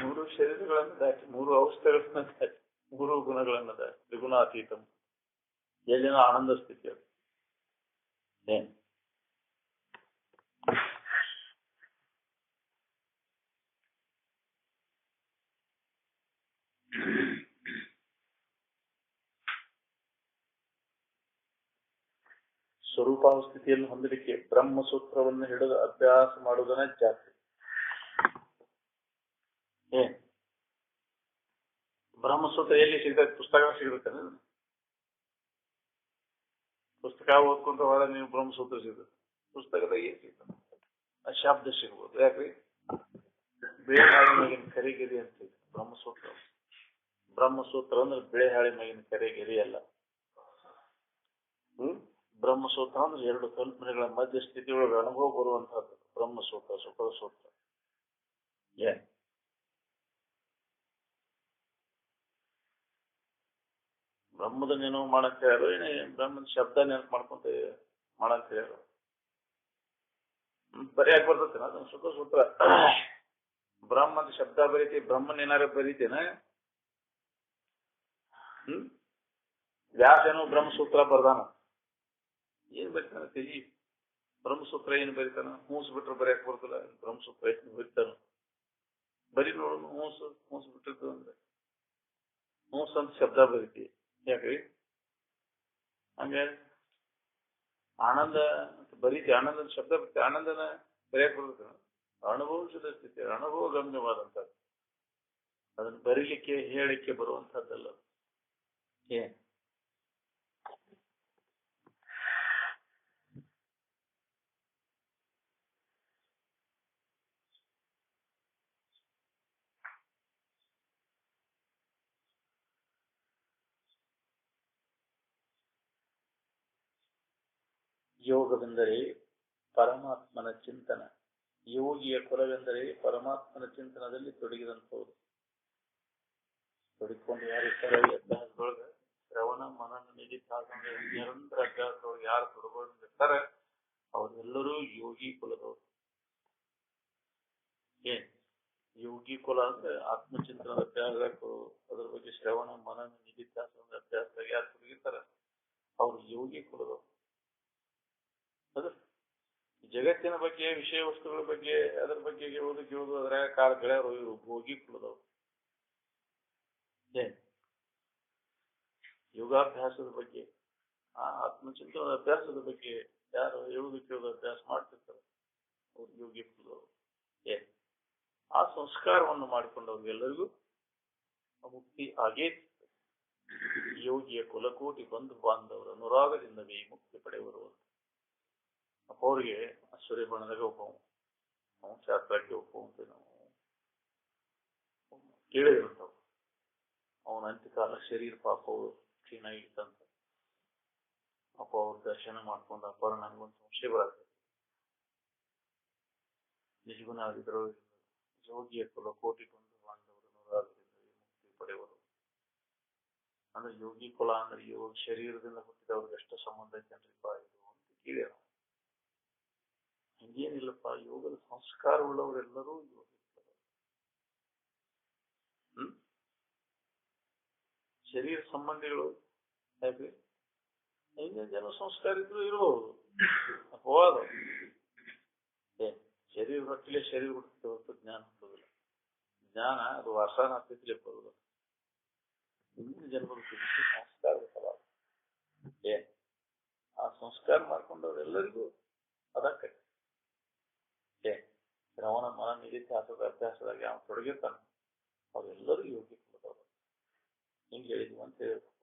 ಮೂರು ಶರೀರಗಳನ್ನು ದಾಟಿ ಮೂರು ಅವಸ್ಥೆಗಳನ್ನ ದಾಟಿ ಮೂರು ಗುಣಗಳನ್ನ ದಾಟಿ ತ್ರಿಗುಣಾತೀತ ಎಲ್ಲಿನ ಆನಂದ ಸ್ಥಿತಿ ಅದು. ಏನ್ ಸ್ವರೂಪಾವಸ್ಥಿತಿಯನ್ನು ಹೊಂದಲಿಕ್ಕೆ ಬ್ರಹ್ಮಸೂತ್ರವನ್ನು ಹಿಡಿದು ಅಭ್ಯಾಸ ಮಾಡುವುದನ್ನ ಜಾಸ್ತಿ. ಏನ್ ಬ್ರಹ್ಮಸೂತ್ರ ಎಲ್ಲಿ ಸಿಗ್ತದೆ? ಪುಸ್ತಕ ಸಿಗುತ್ತೆ. ಪುಸ್ತಕ ಓದ್ಕೊಂತ ಹೋದ ನೀವು ಬ್ರಹ್ಮಸೂತ್ರ ಸಿಗುತ್ತೆ. ಪುಸ್ತಕದಾಗ ಏನ್ ಸಿಗ್ತದೆ? ಆ ಶಬ್ದ ಸಿಗ್ಬೋದು. ಯಾಕ್ರಿ ಬೆಳೆಹಾಳಿ ಮಗಿನ ಕರೆಗೆರಿ ಅಂತ ಬ್ರಹ್ಮಸೂತ್ರ. ಬ್ರಹ್ಮಸೂತ್ರ ಅಂದ್ರೆ ಬೆಳೆಹಾಳಿ ಮಗಿನ ಕರೆಗೆರಿ ಅಲ್ಲ. ಬ್ರಹ್ಮಸೂತ್ರ ಅಂದ್ರೆ ಎರಡು ಕಲ್ಪನೆಗಳ ಮಧ್ಯ ಸ್ಥಿತಿಯೊಳಗೆ ಅನುಭವ ಬರುವಂತಹದ್ದು ಬ್ರಹ್ಮಸೂತ್ರ, ಸುಖದ ಸೂತ್ರ. ಏನ್ ಬ್ರಹ್ಮದ ನೆನಪು ಮಾಡಕ್ ಹೇಳೋ ಏನೇ ಬ್ರಹ್ಮದ ಶಬ್ದ ನೆನಪು ಮಾಡ್ಕೊಂತ ಮಾಡಕ್ ಹೇಳೋ ಬರೆಯಾಕ ಬರ್ತೇನೆ. ಅದನ್ನ ಸುಖ ಸೂತ್ರ ಬ್ರಹ್ಮದ ಶಬ್ದ ಬರೀತಿ. ಬ್ರಹ್ಮನ್ ಏನಾರ ಬರೀತೇನ? ವ್ಯಾಸೇನೋ ಬ್ರಹ್ಮಸೂತ್ರ ಬರ್ದಾನ. ಏನ್ ಬರೀತಾನ ತಿಳಿ? ಬ್ರಹ್ಮಸೂತ್ರ ಏನ್ ಬರೀತಾನ? ಹೂಸ್ ಬಿಟ್ರೆ ಬರೆಯಕ್ ಬರ್ತಲ್ಲ. ಬ್ರಹ್ಮಸೂತ್ರ ಎಷ್ಟು ಬರೀತಾನ? ಬರೀ ನೋಡೋಣ. ಹೂಸ್ ಬಿಟ್ಟಿದ್ದು ಅಂದ್ರೆ ಹೂಸ್ ಅಂತ ಶಬ್ದ ಬರೀತಿ. ಯಾಕ್ರಿ ಹಂಗ ಆನಂದ ಬರೀತಿ. ಆನಂದದ ಶಬ್ದ ಬರೀತಿ. ಆನಂದನ ಬರೆಯಕ್ ಬರ್ತೇನ? ಅನುಭವಿಸಿದ ಸ್ಥಿತಿ, ಅನುಭವ ಗಮ್ಯವಾದಂಥದ್ದು. ಅದನ್ನ ಬರೀಲಿಕ್ಕೆ ಹೇಳಿಕ್ಕೆ ಬರುವಂತಹದ್ದಲ್ಲ. ಏನ್ ಯೋಗವೆಂದರೆ ಪರಮಾತ್ಮನ ಚಿಂತನ. ಯೋಗಿಯ ಕುಲವೆಂದರೆ ಪರಮಾತ್ಮನ ಚಿಂತನದಲ್ಲಿ ತೊಡಗಿದಂಥವ್ರು. ತೊಡ್ಕೊಂಡು ಯಾರಿರ್ತಾರೆ ಈ ಅಭ್ಯಾಸದೊಳಗೆ ಶ್ರವಣ ಮನನ ನಿಧಿಧ್ಯಾಸನ ನಿರಂತರ ಅಭ್ಯಾಸದೊಳಗೆ ಯಾರು ತೊಡ್ಕೊಂಡಿರ್ತಾರೆ ಅವರೆಲ್ಲರೂ ಯೋಗಿ ಕುಲದವರು. ಏನ್ ಯೋಗಿ ಕುಲ ಅಂದ್ರೆ ಆತ್ಮಚಿಂತನದ ಅಭ್ಯಾಸಗಳು, ಅದ್ರ ಬಗ್ಗೆ ಶ್ರವಣ ಮನನ ನಿಧಿಧ್ಯಾಸನದ ಅಭ್ಯಾಸದಾಗ ಯಾರು ತೊಡಗಿರ್ತಾರೆ ಅವ್ರು ಯೋಗಿ ಕುಲದವರು. ಅದ್ರ ಜಗತ್ತಿನ ಬಗ್ಗೆ, ವಿಷಯ ವಸ್ತುಗಳ ಬಗ್ಗೆ, ಅದರ ಬಗ್ಗೆ ಕೇಳುವುದು ಅದ್ರಾಗ ಕಾಲ ಗೆಳೆಯರು ಇವರು ಭೋಗಿ ಕುಲದವರು. ಏನ್ ಯೋಗಾಭ್ಯಾಸದ ಬಗ್ಗೆ, ಆ ಆತ್ಮಚಿಂತನದ ಅಭ್ಯಾಸದ ಬಗ್ಗೆ ಯಾರು ಹೇಳುವುದು ಕೇಳುವುದು ಅಭ್ಯಾಸ ಮಾಡ್ತಿರ್ತಾರೆ ಅವ್ರು ಯೋಗಿ ಕುಲದವರು. ಏನ್ ಆ ಸಂಸ್ಕಾರವನ್ನು ಮಾಡಿಕೊಂಡವ್ರಿಗೆಲ್ಲರಿಗೂ ಮುಕ್ತಿ ಆಗೇ ಯೋಗಿಯ ಕುಲಕೋಟಿ ಬಂಧು ಬಾಂಧವರ ಅನುರಾಗದಿಂದವೇ ಮುಕ್ತಿ ಪಡೆಯುವರು. ಅಪ್ಪ ಅವ್ರಿಗೆ ಸೂರ್ಯ ಬಣ್ಣದಾಗ ಒಬ್ಬ ಶಾಸ್ತ್ರಕ್ಕೆ ಒಪ್ಪುವಂತೆ ನಾವು ಕೇಳಿದಿರ್ತಾವ. ಅವನ ಅಂತ್ಯಕಾಲ ಶರೀರ ಪಾಪವು ಕ್ಷೀಣ ಇತ್ತಂತ. ಅಪ್ಪ ಅವ್ರ ದರ್ಶನ ಮಾಡ್ಕೊಂಡ ಅಪ್ಪ ನನಗೊಂದು ಸಂಶಯ ಬರ್ತದೆ, ನಿಜಗುಣ ಆಗಿದ್ರು ಯೋಗಿಯ ಕುಲ ಕೋಟಿ ಬಂಧು ಬಾಂಧವರು ಅನುರಾಗದಿಂದವೇ ಮುಕ್ತಿ ಪಡೆಯುವರು. ಅಂದ್ರೆ ಯೋಗಿ ಕುಲ ಅಂದ್ರೆ ಯೋಗ ಶರೀರದಿಂದ ಹುಟ್ಟಿದವ್ರಿಗೆ ಎಷ್ಟು ಸಂಬಂಧ ಐತೇನ್ರಿಪ್ಪ ಇದು ಅಂತ ಕೇಳಿ ನಾವು. ಹಂಗೇನಿಲ್ಲಪ್ಪ, ಯೋಗದ ಸಂಸ್ಕಾರ ಉಳ್ಳವರೆಲ್ಲರೂ ಯೋಗಿ. ಶರೀರ ಸಂಬಂಧಿಗಳು ಯಾಕೆ ಹಿಂಗೆ ಜನ ಸಂಸ್ಕಾರ ಇದ್ರು ಇರಬಹುದು, ಅಪವಾದ. ಶರೀರ ಹೊಟ್ಟಿಲೆ ಶರೀರ ಹುಡುಕ್ತೇ ಹೊರತು ಜ್ಞಾನ ಹುಟ್ಟೋದಿಲ್ಲ. ಜ್ಞಾನ ಅದು ವಾಸನ ಸ್ಥಿತಿಲೆ ಬರುವುದು. ಹಿಂದಿನ ಜನ್ಮದ ಸಂಸ್ಕಾರದ ಫಲ. ಆ ಸಂಸ್ಕಾರ ಮಾಡ್ಕೊಂಡವ್ರೆಲ್ಲರಿಗೂ ಅದಕ್ಕೆ ಶ್ರವಣ ಮನ ನಿಧಿಧ್ಯಾಸದ ಅಭ್ಯಾಸದಾಗ ಯಾವ ತೊಡಗಿರ್ತಾನ ಅವರೆಲ್ಲರೂ ಯೋಗಿ ಕುಲದವರು. ಹಿಂಗೆ ಹೇಳಿದ್ವಿ ಅಂತ ಹೇಳ್ಬೇಕು.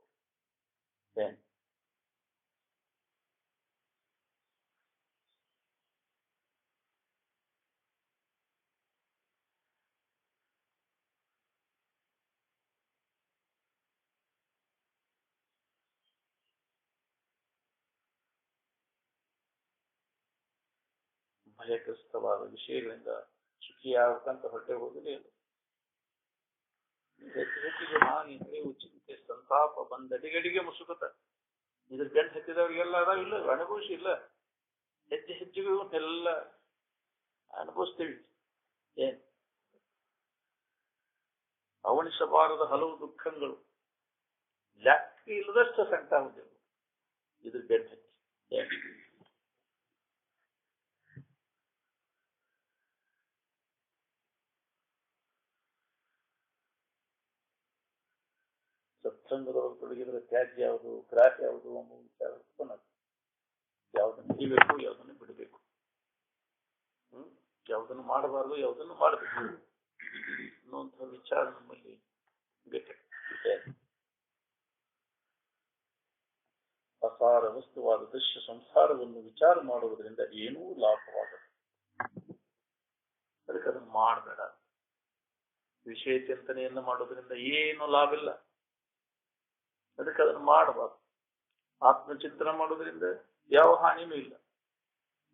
ಭಯಗ್ರಸ್ತವಾದ ವಿಷಯಗಳಿಂದ ಸುಖಿಯಾಗಬೇಕಂತ ಹೊರಟೆ ಹೋಗಲೇ ಇಲ್ಲ. ಹೆಚ್ಚಿಗೆ ನೀವು ಚಿಂತೆ ಸಂತಾಪ ಬಂದಡಿಗಡಿಗೆ ಮುಸುಕುತ್ತ ಇದ್ರ ಗಂಟು ಹತ್ತಿದವ್ರಿಗೆಲ್ಲ ಅದಾವ ಇಲ್ಲ ಅನುಭವಿಸಿ ಇಲ್ಲ. ಹೆಜ್ಜೆಗೂ ಎಲ್ಲ ಅನುಭವಿಸ್ತೀವಿ. ಏನ್ ಅವಣಿಸಬಾರದ ಹಲವು ದುಃಖಗಳು ಲೆಕ್ಕ ಇಲ್ಲದಷ್ಟು ಸಂಕಟ ಆಗುತ್ತೇವೆ ಇದ್ರ ಗಂಟು ಹಚ್ಚಿ. ಸತ್ಸಂಗದೊಳಗೆ ತೊಡಗಿದ್ರೆ ತ್ಯಾಜ್ಯ ಯಾವುದು ಗ್ರಾಹ್ಯ ಯಾವುದು ಎಂಬ ವಿಚಾರ ಉತ್ಪನ್ನ. ಯಾವುದನ್ನು ಹಿಡಿಬೇಕು, ಯಾವುದನ್ನು ಬಿಡಬೇಕು, ಯಾವುದನ್ನು ಮಾಡಬಾರ್ದು, ಯಾವುದನ್ನು ಮಾಡಬೇಕು ಅನ್ನುವಂತಹ ವಿಚಾರ ನಮ್ಮಲ್ಲಿ ಗಟ್ಟಿದೆ. ಅಸಾರ ವಸ್ತುವಾದ ದೃಶ್ಯ ಸಂಸಾರವನ್ನು ವಿಚಾರ ಮಾಡುವುದರಿಂದ ಏನೂ ಲಾಭವಾಗದು. ಅದಕ್ಕೆ ಅದನ್ನು ಮಾಡಬೇಡ. ವಿಷಯ ಚಿಂತನೆಯನ್ನು ಮಾಡೋದ್ರಿಂದ ಏನು ಲಾಭ ಇಲ್ಲ. ಅದಕ್ಕೆ ಅದನ್ನು ಮಾಡಬಾರ್ದು. ಆತ್ಮಚಿಂತನೆ ಮಾಡೋದ್ರಿಂದ ಯಾವ ಹಾನಿನೂ ಇಲ್ಲ,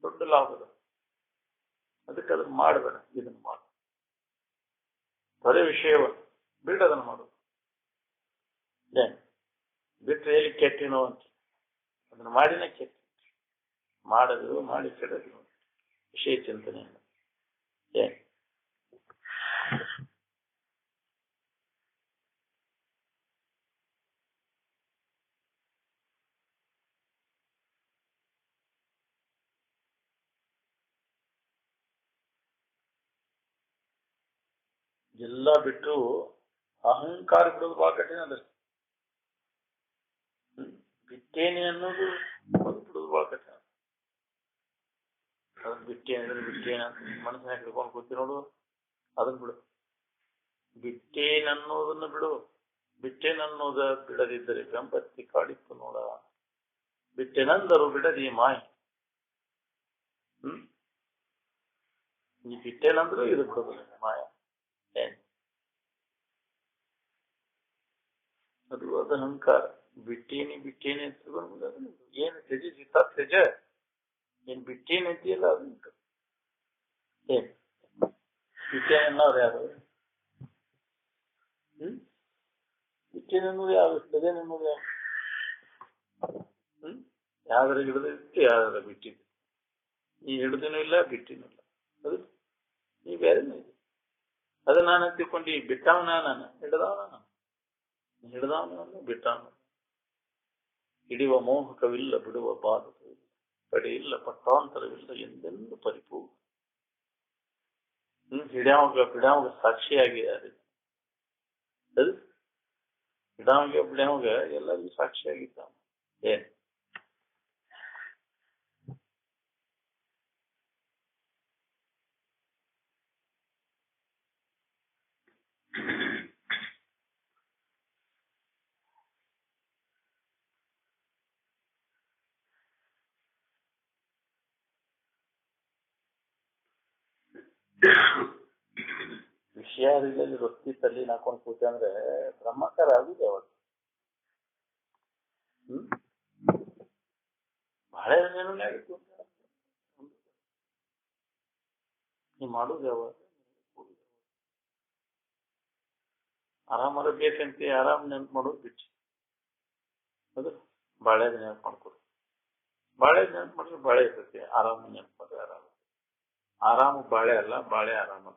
ದೊಡ್ಡ ಲಾಭದ. ಅದಕ್ಕೆ ಅದನ್ನು ಮಾಡಬೇಡ. ಇದನ್ನು ಮಾಡು. ಬರೇ ವಿಷಯವನ್ನು ಬಿಟ್ಟು ಅದನ್ನು ಮಾಡೋದು. ಬಿಟ್ಟರೆ ಎಲ್ಲಿ ಕೆಟ್ಟಿನೋ ಅಂತ ಅದನ್ನು ಮಾಡಿನ ಕೆಟ್ಟ ಮಾಡದು ಮಾಡಿ ಕೆಡದು ವಿಷಯ ಚಿಂತನೆಯನ್ನು. ಎಲ್ಲ ಬಿಟ್ಟು ಅಹಂಕಾರ ಬಿಡೋದು ಬಹಳ ಕಠಿಣ. ಅಂದ್ರೆ ಬಿಟ್ಟೇನೆ ಅನ್ನೋದು ಬಿಡೋದು ಬಹಳ ಕಠಿಣ. ಅದನ್ನ ಬಿಟ್ಟೇನೆ ಅಂದ್ರೆ ಬಿಟ್ಟೇನ ಮನಸ್ಸಿನಾಗ ಹಿಡ್ಕೊಂಡು ಕೂತಿ ನೋಡು, ಅದನ್ನ ಬಿಡು. ಬಿಟ್ಟೇನನ್ನೋದನ್ನ ಬಿಡು. ಬಿಟ್ಟೇನನ್ನೋದ ಬಿಡದಿದ್ದರೆ ಗಂಪತ್ತಿ ಕಾಡಿತ್ತು ನೋಡ. ಬಿಟ್ಟೆನಂದರು ಬಿಡದಿ ಮಾಯಿ. ಈ ಬಿಟ್ಟೇನಂದ್ರು ಇದು ಬಿಡೋದಿಲ್ಲ ಮಾಯ. ಅದು ಅದು ಅಹಂಕಾರ. ಬಿಟ್ಟೇನಿ ಬಿಟ್ಟೇನಿ ಅಂತ ಏನು ತ್ಯಜಿಸಿ ತ್ಯಜ. ಏನ್ ಬಿಟ್ಟೇನಿ ಅಂತೀಯಲ್ಲ ಅದನ್ನ ಬಿಟ್ಟೇನಿ ಅನ್ನೋರು ಯಾರು? ಬಿಟ್ಟಿನನ್ನೋದು ಯಾವ್ದು ಹಿಡದೇನನ್ನೋದು ಯಾವ್ದು? ಯಾವ್ದಾರ ಹಿಡಿದಿತ್ತು ಯಾವ್ದಾರ ಬಿಟ್ಟಿದ್ದು. ನೀ ಹಿಡಿದೂ ಇಲ್ಲ ಬಿಟ್ಟಿನೂ ಇಲ್ಲ. ಅದು ನೀ ಬೇರೆನೇ ಇದೆ. ಅದು ನಾನು ತಿಳ್ಕೊಂಡು ಬಿಟ್ಟವನ ನಾನು ಹಿಡಿದವನ ನಾನು ಹಿಡಿದವನಲ್ಲ ಬಿಟ್ಟವನ. ಹಿಡಿಯುವ ಮೋಹಕವಿಲ್ಲ ಬಿಡುವ ಬಾಧಕವಿಲ್ಲ ಕಡೆಯಿಲ್ಲ ಪಟ್ಟಾಂತರವಿಲ್ಲ ಎಂದೆಂದು ಪರಿಪೂರ್ಣ. ಹಿಡ್ಯಾವಾಗ ಸಾಕ್ಷಿಯಾಗಿದ್ದಾರೆ. ಅದು ಬಿಡಾವಾಗ ಎಲ್ಲರಿಗೂ ಸಾಕ್ಷಿಯಾಗಿದ್ದಾವ. ಏನ್ ವಿಷಯದಲ್ಲಿ ವೃತ್ತಿ ತಲ್ಲಿ ಹಾಕೊಂಡು ಕೂತೆ ಅಂದ್ರೆ ಬ್ರಹ್ಮಕಾರ ಆಗಿದೆ ಅವತ್ತು. ಬಹಳ ನಿರ್ಣಯ ಆಗಿತ್ತು. ನೀ ಮಾಡುದು ಯಾವಾಗ ಆರಾಮರ ಬೇಕಂತೆ ಆರಾಮ್ ನೆನ್ಪು ಮಾಡೋದು ಬಿಟ್ಟು ಅದು ಬಾಳೆದ ನೆನ್ಪು ಮಾಡ್ಕೊಡು. ಬಾಳೆ ನೆನ್ಪು ಮಾಡಿದ್ರೆ ಬಾಳೆ ಇರ್ತೈತಿ. ಆರಾಮ ನೆನ್ಪು ಮಾಡಿದ್ರೆ ಆರಾಮ ಬಾಳೆ ಅಲ್ಲ, ಬಾಳೆ ಆರಾಮ.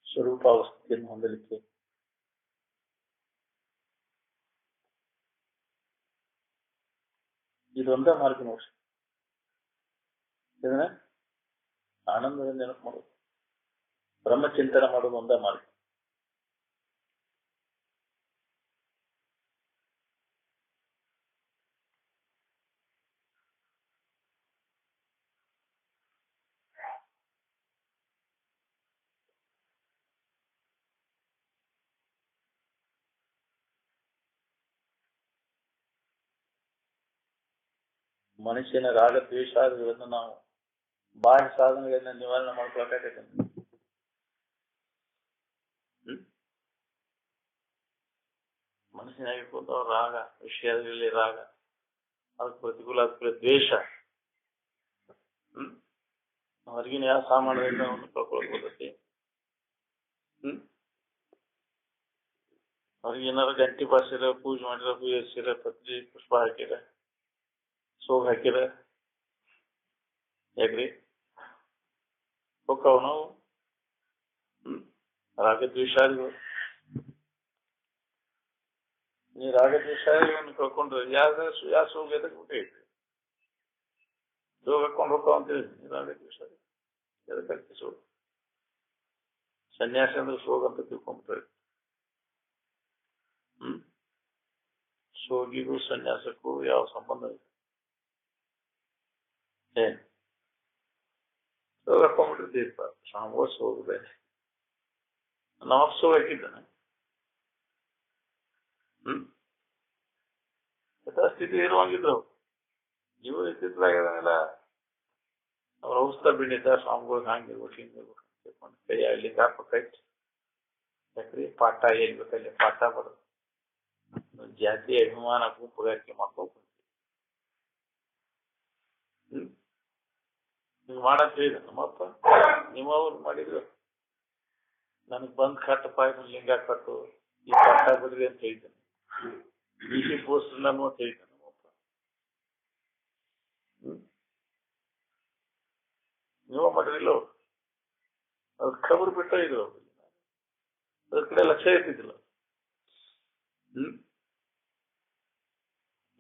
ಸ್ವರೂಪಾವಸ್ಥೆಯನ್ನು ಹೊಂದಲಿಕ್ಕೆ ಇದೊಂದ ಮಾರ್ಗ ನೋಡಿ. ಇದನ್ನ ಆನಂದದ ನೆನಪು ಮಾಡೋದು, ಬ್ರಹ್ಮಚಿಂತನೆ ಮಾಡೋದು ಒಂದ ಮಾರ್ಗ. ಮನುಷ್ಯನ ರಾಗ ದ್ವೇಷಾದಿಗಳನ್ನು ನಾವು ಬಾಹ್ಯ ಸಾಧನೆಗಳನ್ನ ನಿವಾರಣೆ ಮಾಡ್ಕೊಳಕಾಗತ್ತೆ. ಮನುಷ್ಯನಾಗಿರ್ಬೋದು ರಾಗ, ವಿಷಯದಲ್ಲಿ ರಾಗ, ಅದಕ್ಕೆ ಪ್ರತಿಕೂಲ, ಅದಕ್ಕೆ ದ್ವೇಷ. ಹೊರಗಿನ ಯಾವ ಸಾಮಾನ್ಯದಿಂದ ಅವನು ಕಳ್ಕೊಳ್ಬೋದತಿ. ಅವ್ರಿಗೆ ಏನಾರು ಗಂಟಿ ಬಾರಿಸಿರ, ಪೂಜೆ ಮಾಡಿರ, ಪೂಜಿಸಿರ, ಪತ್ರಿ ಪುಷ್ಪ ಹಾಕಿರ, ಸೋಗ್ ಹಾಕಿರ, ಯಾಕ್ರಿ ಹೋಗ್ತಾವ ನಾವು. ರಾಗದ್ವೇಷಾದಿಗಳು, ನೀ ರಾಗದ್ವೇಷಾದಿಗಳನ್ನು ಕಳ್ಕೊಂಡ್ರೆ ಯಾವ ಸೋಗ್ ಎದಕ್ ಬೇಕಾಗಿತ್ತು? ಸೋಗ್ ಹಾಕೊಂಡು ಹೋಗ್ತಾವ ಅಂತೇಳಿ ರಾಗದ್ವೇಷಾದಿ ಎದಕ್ಕೆ ಸೋಗ್? ಸನ್ಯಾಸ ಅಂದ್ರೆ ಸೋಗ್ ಅಂತ ತಿಳ್ಕೊಂಡ್ಬಿಟ್ರೆ. ಸೋಗಿಗೂ ಸನ್ಯಾಸಕ್ಕೂ ಯಾವ ಸಂಬಂಧ ಇದೆ? ಏನ್ ಸೋಗ್ ಹಾಕೊಂಡ್ಬಿಟ್ಟಿರ್ತೀಪ್ಪ, ಸಾಂಬ ಸೋಗು ಬೇರೆ. ನಾವು ಸೋಗ್ ಹಾಕಿದ್ದಾನೆ. ಯಥಾಸ್ಥಿತಿ ಇರುವಂಗಿದ್ರು ಇವು ಇತ್ತಿತ್ತಲಾಗಿಲ್ಲ. ಅವ್ರ ಔಷಧ ಬಿಡಿತ ಸ್ವಾಮಿಗಳಿಗೆ ಹಂಗಿರ್ಬೇಕು ಹಿಂಗಿರ್ಬೇಕು ಅಂತ ಕೈ ಆಗ್ಲಿಕ್ಕೆ ಹಾಕ್ಬೇಕಾಯ್ತು. ಯಾಕ್ರಿ ಪಾಠ ಏನ್ ಬೇಕಲ್ಲಿ ಪಾಠ ಬರೋದು. ಜಾತಿ ಅಭಿಮಾನ ಗುಂಪುಗಾರಿಕೆ ಮಾಡ್ಕೊಂಡು ಹಿಂಗ್ ಮಾಡಕ್ ಹೇಳಿದ ನಮ್ಮಪ್ಪ. ನಿಮ್ಮವ್ರು ಮಾಡಿದ್ರು ನನಗ್ ಬಂದ್ ಕಟ್ಟಪ್ಪ ಲಿಂಗ ಕಟ್ಟು, ಈ ಪಾಠ ಬಿಡ್ರಿ ಅಂತ ಹೇಳಿದ್ದೇನೆ. ಈ ಪೋಸ್ಟ್ ನಾನು ಅಂತ ಹೇಳಿದ್ದೆ ನಮ್ಮಪ್ಪ. ನೀವು ಮಾಡಿರಿಲ್ಲ, ಅದ್ ಖಬರ್ ಬಿಟ್ಟ ಇದ್ರು, ಅದ್ರ ಕಡೆ ಲಕ್ಷ್ಯ ಇರ್ತಿದ್ದಿಲ್ಲ.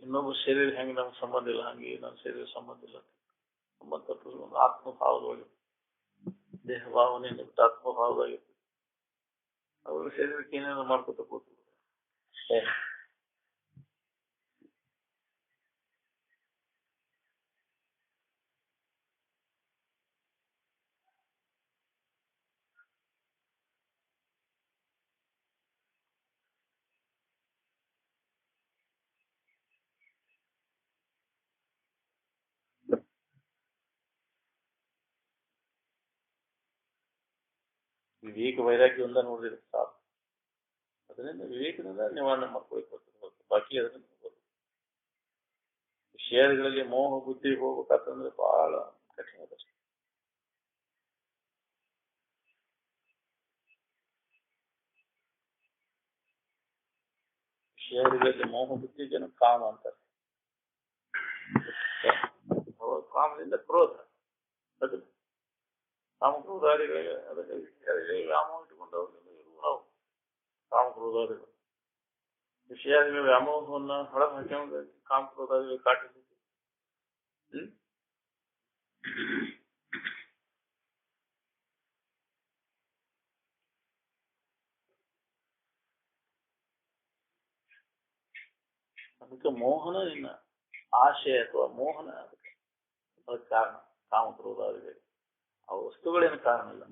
ಇನ್ನೊಬ್ಬ ಶರೀರ ಹೆಂಗೆ ನಮ್ಗೆ ಸಂಬಂಧ ಇಲ್ಲ, ಹಂಗೆ ನನ್ನ ಶರೀರ ಸಂಬಂಧ ಇಲ್ಲ. ಸಂಬಂಧ ಒಂದು ಆತ್ಮಭಾವದೊಳಗೆ, ದೇಹ ಭಾವನೆ ಆತ್ಮಭಾವದಾಗಿರ್ತದೆ. ಅವ್ರ ಶರೀರಕ್ಕೆ ಏನೇನೋ ಮಾಡ್ಕೊತ ಕೂತು ವಿವೇಕ ವೈರಾಗ್ಯ ಒಂದ ನೋಡಿದ್ರೆ ಸಾಕು. ಅದರಿಂದ ವಿವೇಕದಿಂದ ನಿವಾರಣೆ ಮಾಡ್ಕೊಳ್ಬೇಕು. ಬಾಕಿ ಅದನ್ನ ವಿಷಯಗಳಲ್ಲಿ ಮೋಹ ಬುದ್ಧಿ ಹೋಗ್ಬೇಕಂತಂದ್ರೆ ಬಹಳ ಕಠಿಣ ಅದ. ವಿಷಯಗಳಲ್ಲಿ ಮೋಹ ಬುದ್ಧಿ ಜನ ಕಾಮ ಅಂತಾರೆ. ಕಾಮದಿಂದ ಕ್ರೋಧ, ಅದು ಕಾಮಕ್ರೋಧಾದಿಗಳಿಗೆ ಅದಕ್ಕೆ ವ್ಯಾಮೋಹ ಇಟ್ಟುಕೊಂಡವರಿಂದ ಇರುವ ನಾವು ಕಾಮಕ್ರೋಧಾದಿಗಳು. ವಿಷಯಾದಿಗಳ ವ್ಯಾಮೋಹವನ್ನು ಹೊರಗೆ ಹಾಕಿ ಕಾಮಕ್ರೋಧಾದಿಗಳು ಕಾಟಿಸಿ ಅದಕ್ಕೆ ಮೋಹನ ಇನ್ನ ಆಶೆ ಅಥವಾ ಮೋಹನ ಅದಕ್ಕೆ ಕಾರಣ. ಕಾಮಕ್ರೋಧಾದಿಗಳು ಆ ವಸ್ತುಗಳೇನು ಕಾರಣ ಇಲ್ಲ.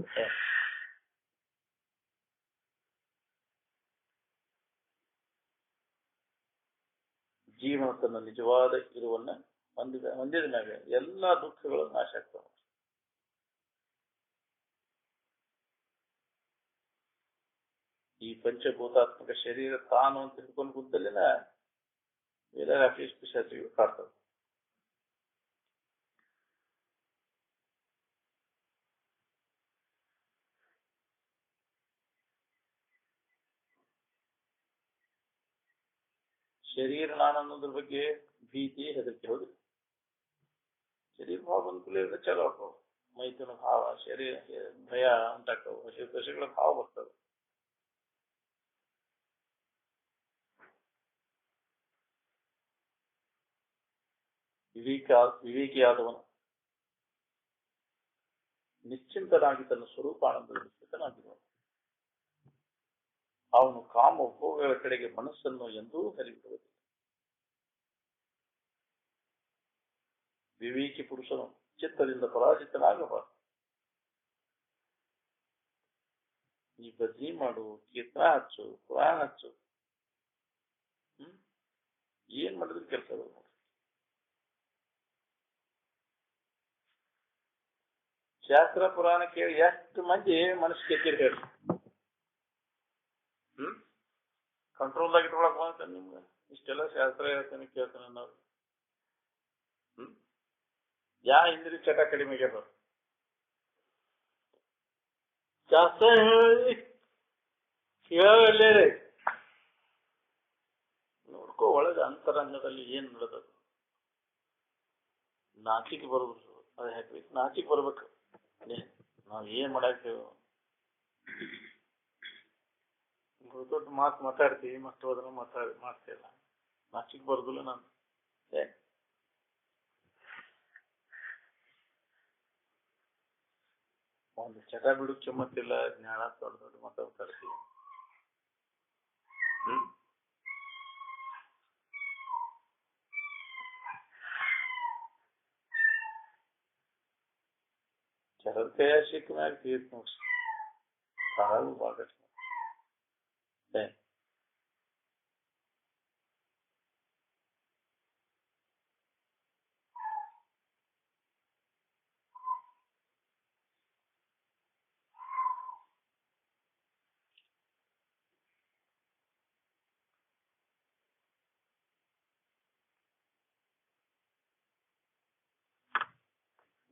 ಜೀವನ ತನ್ನ ನಿಜವಾದ ಇರುವನ್ನ ಹೊಂದಿದ ಮ್ಯಾಗ ಎಲ್ಲಾ ದುಃಖಗಳು ನಾಶ ಆಗ್ತವೆ. ಈ ಪಂಚಭೂತಾತ್ಮಕ ಶರೀರ ತಾನು ಅಂತ ತಿಳ್ಕೊಂಡು ಕೂತಲ್ಲಿನ ಎಲ್ಲ ಪಿಶಾಚಿಗಳು ಕಾಡ್ತವೆ. ಶರೀರ ನಾನು ಅನ್ನೋದ್ರ ಬಗ್ಗೆ ಭೀತಿ ಹೆದರಿಕೆ ಹೌದು. ಶರೀರ ಭಾವ ಬಂದ್ಕೂಲೆ ಚಲೋ ಆಗ್ತಾವ, ಮೈತನ ಭಾವ, ಶರೀರ ಭಯ ಉಂಟಾಗ್ತಾವ, ದಶಗಳ ಭಾವ ಬರ್ತವೆ. ವಿವೇಕಿಯಾದವನು ನಿಶ್ಚಿಂತನಾಗಿ ತನ್ನ ಸ್ವರೂಪಾನಂದದಲ್ಲಿ ಸ್ಥಿತನಾಗಿರುವನು. ಅವನು ಕಾಮ ಭೋಗಗಳ ಕಡೆಗೆ ಮನಸ್ಸನ್ನು ಎಂದೂ ಹರಿಬಿಡುವುದಿಲ್ಲ. ವಿವೇಕಿ ಪುರುಷನು ಚಿತ್ತದಿಂದ ಪರಾಜಿತನಾಗಬಾರದು. ಈ ಭಜಿ ಮಾಡು, ಕೀರ್ತನ ಹಚ್ಚು, ಪುರಾಣ ಹಚ್ಚು, ಏನ್ ಮಾಡಿದ್ರೆ ಕೆಲಸ ನೋಡಿ. ಶಾಸ್ತ್ರ ಪುರಾಣ ಕೇಳಿ ಎಷ್ಟು ಮಂದಿ ಮನಸ್ಸು ಕೆತ್ತಿರಿ ಹೇಳಿ. ಕಂಟ್ರೋಲ್ದಾಗ ಇಟ್ಕೊಳಕ್ ಬಂತ ನಿಮ್ಗೆ ಇಷ್ಟೆಲ್ಲ ಶಾಸ್ತ್ರ ಹೇಳ್ತೇನೆ ಕೇಳ್ತೇನೆ ಅನ್ನೋರು. ಯಾ ಇಂದ್ರಿ ಚಟ ಕಡಿಮೆ ಆಗ್ಯದ. ಶಾಸ್ತ್ರ ಹೇಳಲೇ ನೋಡ್ಕೋ ಒಳಗೆ ಅಂತರಂಗದಲ್ಲಿ ಏನ್ ನಡೆದದು. ನಾಚಿಕೆ ಬರೋದು ಅದು ಹಾಕ್ಬೇಕು, ನಾಚಿಕೆ ಬರ್ಬೇಕು. ನಾವ್ ಏನ್ ಮಾಡಾಕ್ತೇವೆ, ದೊಡ್ಡ ಮಾತು ಮಾತಾಡ್ತೀವಿ, ಮತ್ತು ಅದನ್ನ ಮಾಡ್ತಿಲ್ಲ, ನಾಚಿಕೆ ಬರೋದಿಲ್ಲ. ನಾನು ಒಂದು ಚಟ ಬಿಡು ಕೆಮ್ಮತ್ತಿಲ್ಲ, ಜ್ಞಾನ ದೊಡ್ಡ ದೊಡ್ಡ ಮಾತಾಡ್ತೀವಿ. ಚರದ ಕೈಯ ಸಿಕ್ಕ ಮ್ಯಾಗ ತೀರ್ಥ ನೋಡ್ಸಿ ಕಾಲು ಭಾಗ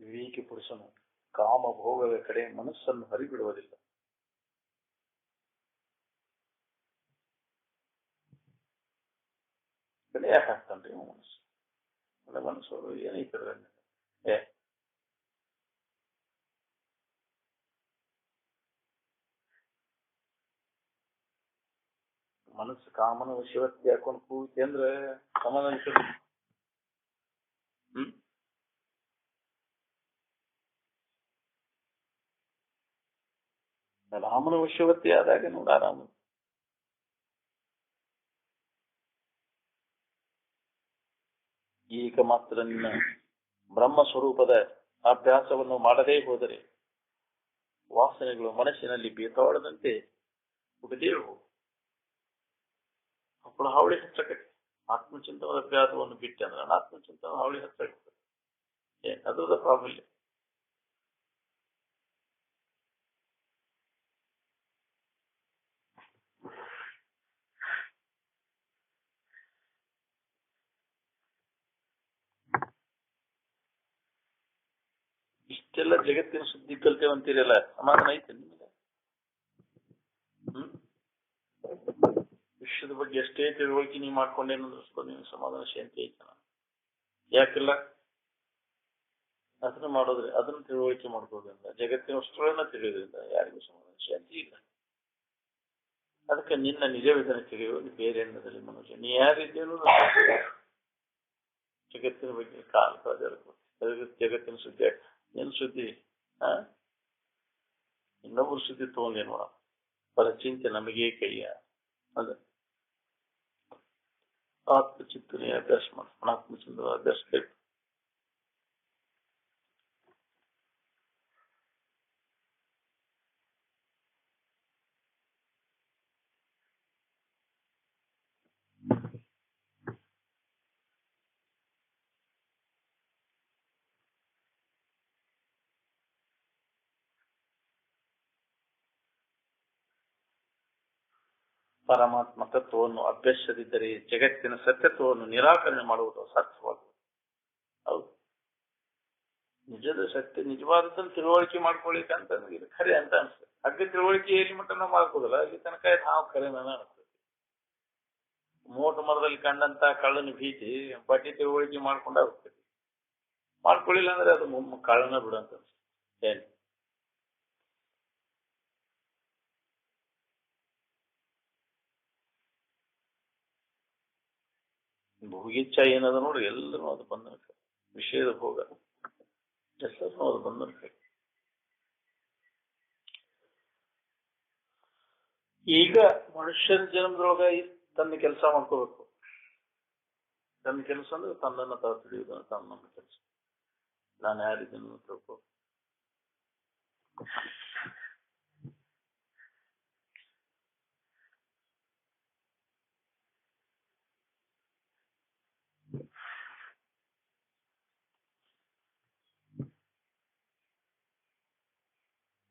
ವಿವೇಕಿ ಪುರುಷನು ಕಾಮ ಭೋಗದ ಕಡೆ ಮನಸ್ಸನ್ನು ಹರಿಬಿಡುವುದಿಲ್ಲ. ಕಡೆ ಯಾಕೆ ಹಾಕ್ತಾನ್ರಿ ಮನಸ್ಸು? ಮನಸ್ಸು ಏನೈತದ ಮನಸ್ಸು ಕಾಮನ ವಶವರ್ತಿ ಹಾಕೊಂಡು ಕೂತಿ ಅಂದ್ರೆ ಸಮಾಧಾನ. ರಾಮನ ವಶವರ್ತಿ ಆದಾಗ ನೋಡ ಆರಾಮ. ಈಗ ಮಾತ್ರ ನಿನ್ನ ಬ್ರಹ್ಮ ಸ್ವರೂಪದ ಅಭ್ಯಾಸವನ್ನು ಮಾಡದೇ ಹೋದರೆ ವಾಸನೆಗಳು ಮನಸ್ಸಿನಲ್ಲಿ ಬೇತಾಳದಂತೆ ಹುಡುಗೇ ಹೋಗು. ಅಪ್ಪಳ ಹಾವಳಿ ಹೆಚ್ಚಕತ್ತೆ. ಆತ್ಮಚಿಂತನದ ಅಭ್ಯಾಸವನ್ನು ಬಿಟ್ಟೆ ಅಂದ್ರೆ ಅನಾತ್ಮಚಿಂತನ ಹಾವಳಿ ಹೆಚ್ಚಾಗ್ತದೆ. ಅದರದ ಪ್ರಾಬಲ್ಯ. ಇಷ್ಟೆಲ್ಲ ಜಗತ್ತಿನ ಸುದ್ದಿ ಕಲ್ತೇವಂತೀರಲ್ಲ, ಸಮಾಧಾನ ಐತೆ ನಿಮಗೆ? ವಿಶ್ವದ ಬಗ್ಗೆ ಎಷ್ಟೇ ತಿಳುವಳಿಕೆ ನೀವು ಮಾಡ್ಕೊಂಡೇನಂದ್ರೆ ನೀವು ಸಮಾಧಾನ ಶಾಂತಿ ಐತೆ. ಯಾಕಿಲ್ಲ? ಅದನ್ನ ಮಾಡೋದ್ರಿ, ಅದನ್ನ ತಿಳುವಳಿಕೆ ಮಾಡ್ಕೋದ್ರಿಂದ, ಜಗತ್ತಿನ ಅಷ್ಟರನ್ನ ತಿಳಿಯೋದ್ರಿಂದ ಯಾರಿಗೂ ಸಮಾಧಾನ ಶಾಂತಿ ಇಲ್ಲ. ಅದಕ್ಕೆ ನಿನ್ನ ನಿಜವಿಧಾನ ತಿಳಿಯೋದು ಬೇರೆ ಅನ್ನೋದಲ್ಲಿ ಮನುಷ್ಯ ನೀ ಯಾರಿದ್ದೇನು ಜಗತ್ತಿನ ಬಗ್ಗೆ ಜಗತ್ತಿನ ಸುದ್ದಿ ಏನ್ ಸುದ್ದಿ? ಇನ್ನೊಬ್ಬರು ಸುದ್ದಿ ತಗೊಂಡೇನು ಮಾಡ ಪರ ಚಿಂತೆ ನಮಗೆ ಕೈಯ ಅದ ಆತ್ಮಚಿಂತನೆ ಅಭ್ಯಾಸ ಮಾಡ, ಆತ್ಮಚಿಂತನೆ ಅಭ್ಯಾಸ ಬೇಕು. ಪರಮಾತ್ಮ ತತ್ವವನ್ನು ಅಭ್ಯಸಿಸದಿದ್ದರೆ ಜಗತ್ತಿನ ಸತ್ಯತ್ವವನ್ನು ನಿರಾಕರಣೆ ಮಾಡುವುದು ಸಾಧ್ಯವಾಗುವುದು. ಹೌದು, ನಿಜದ ಸತ್ಯ ನಿಜವಾದದ್ದನ್ನು ತಿಳುವಳಿಕೆ ಮಾಡ್ಕೊಳ್ಳಿಕ್ಕೆ ಅಂತ ಇದು ಖರೆ ಅಂತ ಅನ್ಸ್ತದೆ. ಅಗ್ಗ ತಿಳುವಳಿಕೆ ಎಲ್ಲಿ ಮಟ್ಟ ನಾವು ಮಾಡ್ಕೋದಲ್ಲ, ಅಲ್ಲಿ ತನಕ ನಾವು ಖರೆ ನಾನು ಅನಿಸ್ತದೆ. ಮೋಟ ಮರದಲ್ಲಿ ಕಂಡಂತ ಕಳ್ಳನ ಭೀತಿ ಬಡ್ಡಿ ತಿಳುವಳಿಕೆ ಮಾಡ್ಕೊಂಡ ಹೋಗ್ತದೆ. ಮಾಡ್ಕೊಳ್ಳಿಲ್ಲ ಅಂದ್ರೆ ಅದು ಕಳ್ಳನ ಬಿಡಂತ ಅನ್ಸ್ತದೆ. ಏನು ಭೋಗಿಚ್ಛ ಏನದ ನೋಡಿ, ಎಲ್ಲರೂ ಅದು ಬಂಧನಕ್ಕೆ, ವಿಷಯದ ಭೋಗ ಎಲ್ಲರೂ ಅದು ಬಂಧನಕ್ಕೆ. ಈಗ ಮನುಷ್ಯನ ಜನ್ಮದೊಳಗ ತನ್ನ ಕೆಲಸ ಮಾಡ್ಕೋಬೇಕು. ತನ್ನ ಕೆಲಸ ಅಂದ್ರೆ ತನ್ನನ್ನು ತಾವು ತಿಳಿಯುವುದು, ತನ್ನ ನಮ್ಮ ಕೆಲಸ. ನಾನು ಯಾರಿದ್ದೇನೆ ತಿಳ್ಕೊ.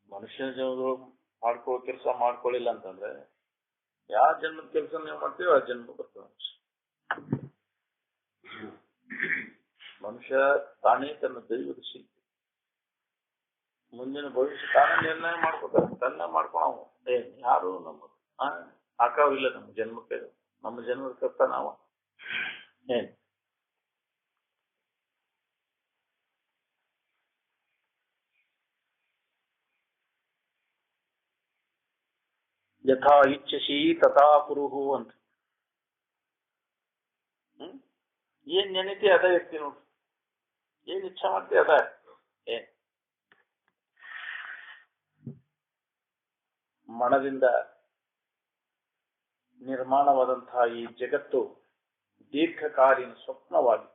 ಮನುಷ್ಯನ ಜನ್ಮದೊಳಗೆ ಮಾಡ್ಕೊಳ್ಳೋ ಕೆಲಸ ಮಾಡ್ಕೊಳ್ಳಿಲ್ಲ ಅಂತಂದ್ರೆ ಯಾವ ಜನ್ಮದ ಕೆಲಸ ನೀವು ಮಾಡ್ತೀವಿ ಆ ಜನ್ಮ ಬರ್ತದೆ. ಮನುಷ್ಯ ತಾನೇ ತನ್ನ ದೈವದ ಶಿಲ್ಪಿ. ಮುಂದಿನ ಭವಿಷ್ಯ ತಾನೇ ನಿರ್ಣಯ ಮಾಡ್ಕೋತಾರೆ, ತನ್ನ ಮಾಡ್ಕೊಳ. ಯಾರು ನಮ್ಮ ಹಾಕವ್ರಿಲ್ಲ ನಮ್ಮ ಜನ್ಮಕ್ಕೆ. ನಮ್ಮ ಜನ್ಮದ ಕರ್ತ ನಾವು. ಏನ್ ಯಥಾ ಇಚ್ಛಸಿ ತಥಾ ಕುರುಹು ಅಂತ. ಏನ್ ನೆನತಿ ಅದ ಇರ್ತಿ ನೋಡ್ರಿ. ಏನ್ ಇಚ್ಛಾ ಮಾಡ್ತಿ ಅದ. ಮನದಿಂದ ನಿರ್ಮಾಣವಾದಂತಹ ಈ ಜಗತ್ತು ದೀರ್ಘಕಾಲೀನ ಸ್ವಪ್ನವಾಗಿ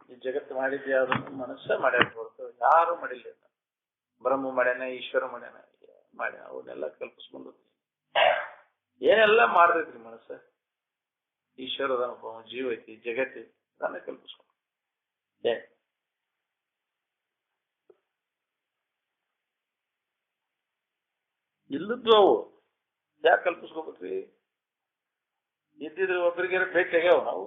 ಈ ಜಗತ್ತು ಮಾಡಿದ್ದೆ ಅದನ್ನು ಮನಸ್ಸೇ ಮಾಡ್ಯಾರ ಹೊರತು ಯಾರು ಮಾಡಿಲ್ಲ. ಬ್ರಹ್ಮ ಮಾಡ್ಯಾನ, ಈಶ್ವರ ಮಾಡ್ಯಾನ, ಮಾಡ್ಯಾನ, ಅವನ್ನೆಲ್ಲ ಕಲ್ಪಿಸ್ಕೊಂಡು ಏನೆಲ್ಲ ಮಾಡ್ತೈತ್ರಿ ಮನಸ್ಸ. ಈಶ್ವರದ ಜೀವ ಐತಿ, ಜಗತ್ತೈತಿ, ತಾನೇ ಕಲ್ಪಿಸ್ಕೊಂಡು ಇಲ್ಲದ್ದು ಅವು ಯಾಕೆ ಕಲ್ಪಿಸ್ಕೋಬೇಕ್ರಿ? ಇದ್ದಿದ್ರೆ ಒಬ್ಬರಿಗಾರ ಭೇಟಿ ಆಗ್ಯಾವ ನಾವು.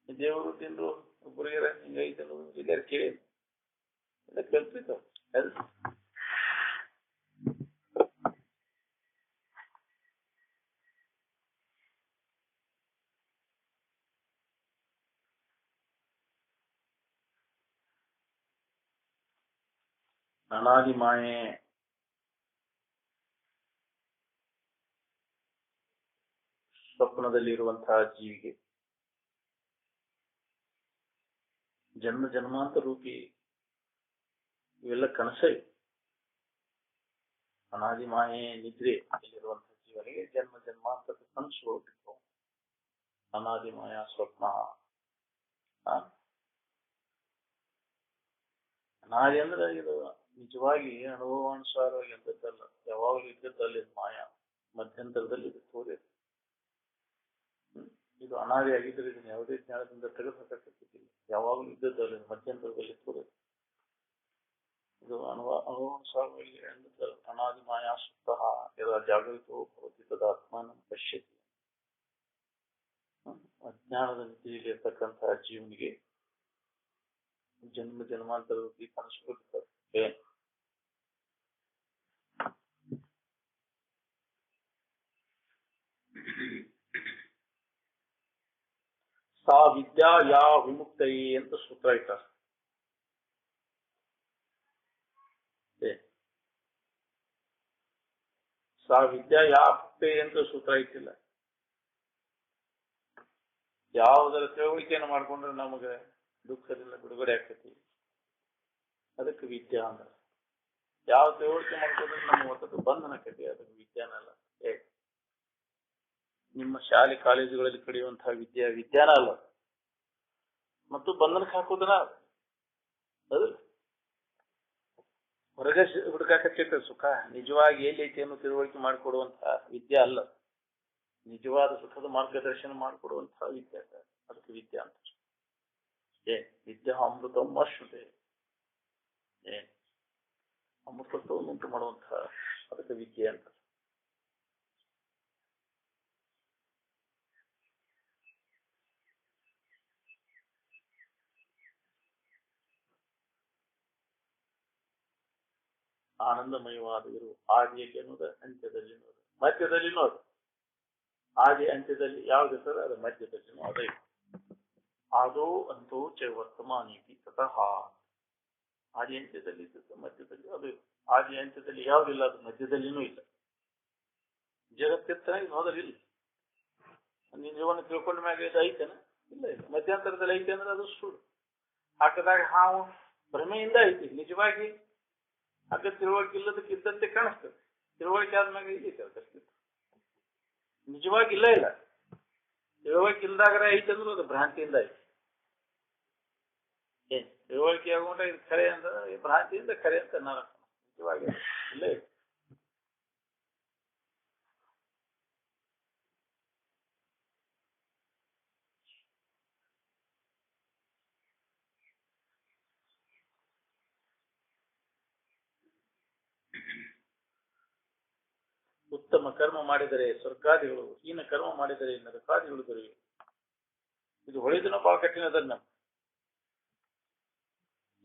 ದೇವರು ತಿಂದು ಒಬ್ಬರಿಗಾರ ಹಿಂಗೈತೆ ಇಲ್ಲಾರ ಕೇಳಿ ಕಲ್ಪಿತ. ಅನಾದಿ ಮಾಯೆ ಸ್ವಪ್ನದಲ್ಲಿರುವಂತಹ ಜೀವಿಗೆ ಜನ್ಮ ಜನ್ಮಾಂತರ ರೂಪಿ ಇವೆಲ್ಲ ಕನಸೇ. ಅನಾದಿ ಮಾಯೆ ನಿದ್ರೆ ಇರುವಂತಹ ಜೀವನಿಗೆ ಜನ್ಮ ಜನ್ಮಾಂತರದ ಕನಸು ಹೋಗ್ಬೇಕು. ಅನಾದಿ ಮಾಯ ಸ್ವಪ್ನ. ಅನಾದಿ ಅಂದ್ರೆ ಇದು ನಿಜವಾಗಿ ಅನುಭವಾನುಸಾರವಾಗಿ ಎಂದದ್ದಲ್ಲ, ಯಾವಾಗಲೂ ಇದ್ದದ್ದಲ್ಲಿ ಮಾಯ, ಮಧ್ಯಂತರದಲ್ಲಿ ಇದು ತೋರಿದೆ. ಇದು ಅನಾದಿ ಆಗಿದ್ರೆ ಇದನ್ನ ಯಾವುದೇ ಜ್ಞಾನದಿಂದ ತೆಗೆದುಹಾಕಕ್ಕಿಲ್ಲ. ಯಾವಾಗಲೂ ಇದ್ದದ್ದಲ್ಲಿ ಮಧ್ಯಂತರದಲ್ಲಿ ತೋರಿದೆ. ಇದು ಅನುಭವಾನುಸಾರವಾಗಿ ಎಂದದ್ದಲ್ಲ. ಅನಾದಿ ಮಾಯ ಸುತ್ತಃ ಯದಾ ಜಾಗೃತೋ ಭವತಿ ತದಾತ್ಮಾನಂ ಪಶ್ಯತಿ. ಅಜ್ಞಾನದ ಮಿತಿಯಲ್ಲಿ ಇರ್ತಕ್ಕಂತಹ ಜೀವನಿಗೆ ಜನ್ಮ ಜನ್ಮಾಂತರದಲ್ಲಿ ಕಾಣಿಸ್ಕೊಳ್ತಾರೆ. ಸಾ ವಿದ್ಯಾ ಯಾ ವಿಮುಕ್ತಯಿ ಅಂತ ಸೂತ್ರ ಇಟ್ಟಾರೆ. ಸಾ ವಿದ್ಯಾ ಯಾ ಮುಕ್ತಯಿ ಅಂತ ಸೂತ್ರ ಇಟ್ಟಿಲ್ಲ. ಯಾವುದರ ತಿಳುವಳಿಕೆಯನ್ನು ಮಾಡ್ಕೊಂಡ್ರೆ ನಮಗೆ ದುಃಖದಿಂದ ಬಿಡುಗಡೆ ಆಗ್ತೈತಿ, ಅದಕ್ಕೆ ವಿದ್ಯಾ ಅಂದ. ಯಾವ ತಿಳುವಳಿಕೆ ಮಾಡ್ಕೊಂಡ್ರೆ ನಮ್ಮ ಒತ್ತದು ಬಂಧನ ಆಕೈತಿ, ಅದಕ್ಕೆ ವಿದ್ಯಾನಲ್ಲ. ನಿಮ್ಮ ಶಾಲೆ ಕಾಲೇಜುಗಳಲ್ಲಿ ಕಲಿಯುವಂತಹ ವಿದ್ಯಾನ ಅಲ್ಲ, ಮತ್ತು ಬಂಧನಕ್ಕೆ ಹಾಕೋದನ್ನ ಅದು ಹೊರಗೆ ಹುಡುಕಾಕತ್ತೈತೆ ಸುಖ. ನಿಜವಾಗಿ ಎಲ್ಲಿ ಐತಿ ಅನ್ನೋ ತಿಳುವಳಿಕೆ ಮಾಡಿಕೊಡುವಂತಹ ವಿದ್ಯೆ ಅಲ್ಲ, ನಿಜವಾದ ಸುಖದ ಮಾರ್ಗದರ್ಶನ ಮಾಡಿಕೊಡುವಂತಹ ವಿದ್ಯೆ, ಅದಕ್ಕೆ ವಿದ್ಯಾ ಅಂತ. ವಿದ್ಯಾ ಅಮೃತ ಅಶ್ನುತೆ, ಅಮೃತತ್ವವನ್ನು ಉಂಟು ಮಾಡುವಂತಹ ಅದಕ್ಕೆ ವಿದ್ಯೆ ಅಂತ. ಆನಂದಮಯವಾದ ಇರು ಆದಿಯಲ್ಲಿ ಅನ್ನೋದು, ಅಂತ್ಯದಲ್ಲಿ ನೋದು, ಮಧ್ಯದಲ್ಲಿ ನೋದು. ಆದಿ ಅಂತ್ಯದಲ್ಲಿ ಯಾವ್ದಿರ್ತದೆ ಅದು ಮಧ್ಯದಲ್ಲಿ ಅದೇ. ಆದೋ ಅಂತೋ ಚ ವರ್ತಮಾನೀತಿ ತತಃ. ಆದಿ ಅಂತ್ಯದಲ್ಲಿ ಮಧ್ಯದಲ್ಲಿ ಅದು. ಆದಿ ಅಂತ್ಯದಲ್ಲಿ ಯಾವುದಿಲ್ಲ, ಅದು ಮಧ್ಯದಲ್ಲಿನೂ ಇಲ್ಲ. ಜಗತ್ತಿರ್ತಾನೆ ಹೋದಲ್ಲಿಲ್ಲ. ನಿನ್ ಜೀವನ ತಿಳ್ಕೊಂಡ ಮ್ಯಾಗ ಇದು ಐತೇನ? ಇಲ್ಲ ಇಲ್ಲ. ಮಧ್ಯಂತರದಲ್ಲಿ ಐತೆ ಅಂದ್ರೆ ಅದು ಸುಳ್ಳು. ಹಾಕದಾಗ ಹಾವು ಭ್ರಮೆಯಿಂದ ಐತಿ, ನಿಜವಾಗಿ ಹಾಗೆ ತಿಳುವಳಿಕೆ ಇಲ್ಲದಕ್ಕಿದ್ದಂತೆ ಕಾಣಿಸ್ತದೆ. ತಿಳುವಳಿಕೆ ಆದ್ಮ್ಯಾಗ ಐತೆ, ನಿಜವಾಗಿ ಇಲ್ಲ ಇಲ್ಲ. ತಿಳುವಳಿಕೆ ಇಲ್ದಾಗರೆ ಐತೆ ಅಂದ್ರೆ ಅದು ಭ್ರಾಂತಿಯಿಂದ ಐತಿ. ತಿಳುವಳಿಕೆ ಆಗುವಂಟ ಇದು ಖರೆ ಅಂದ್ರೆ ಭ್ರಾಂತಿಯಿಂದ ಖರೆ ಅಂತ ನಾನು ನಿಜವಾಗಿ ಇಲ್ಲ ಇಲ್ಲ. ಉತ್ತಮ ಕರ್ಮ ಮಾಡಿದರೆ ಸ್ವರ್ಗಾದಿಗಳು, ಹೀನ ಕರ್ಮ ಮಾಡಿದರೆ ನರಕಾದಿಗಳು ದೊರೆಯುವು. ಇದು ಹೊಳಿದನ ಬಹಳ ಕಠಿಣ ಅದ. ನಮ್ಮ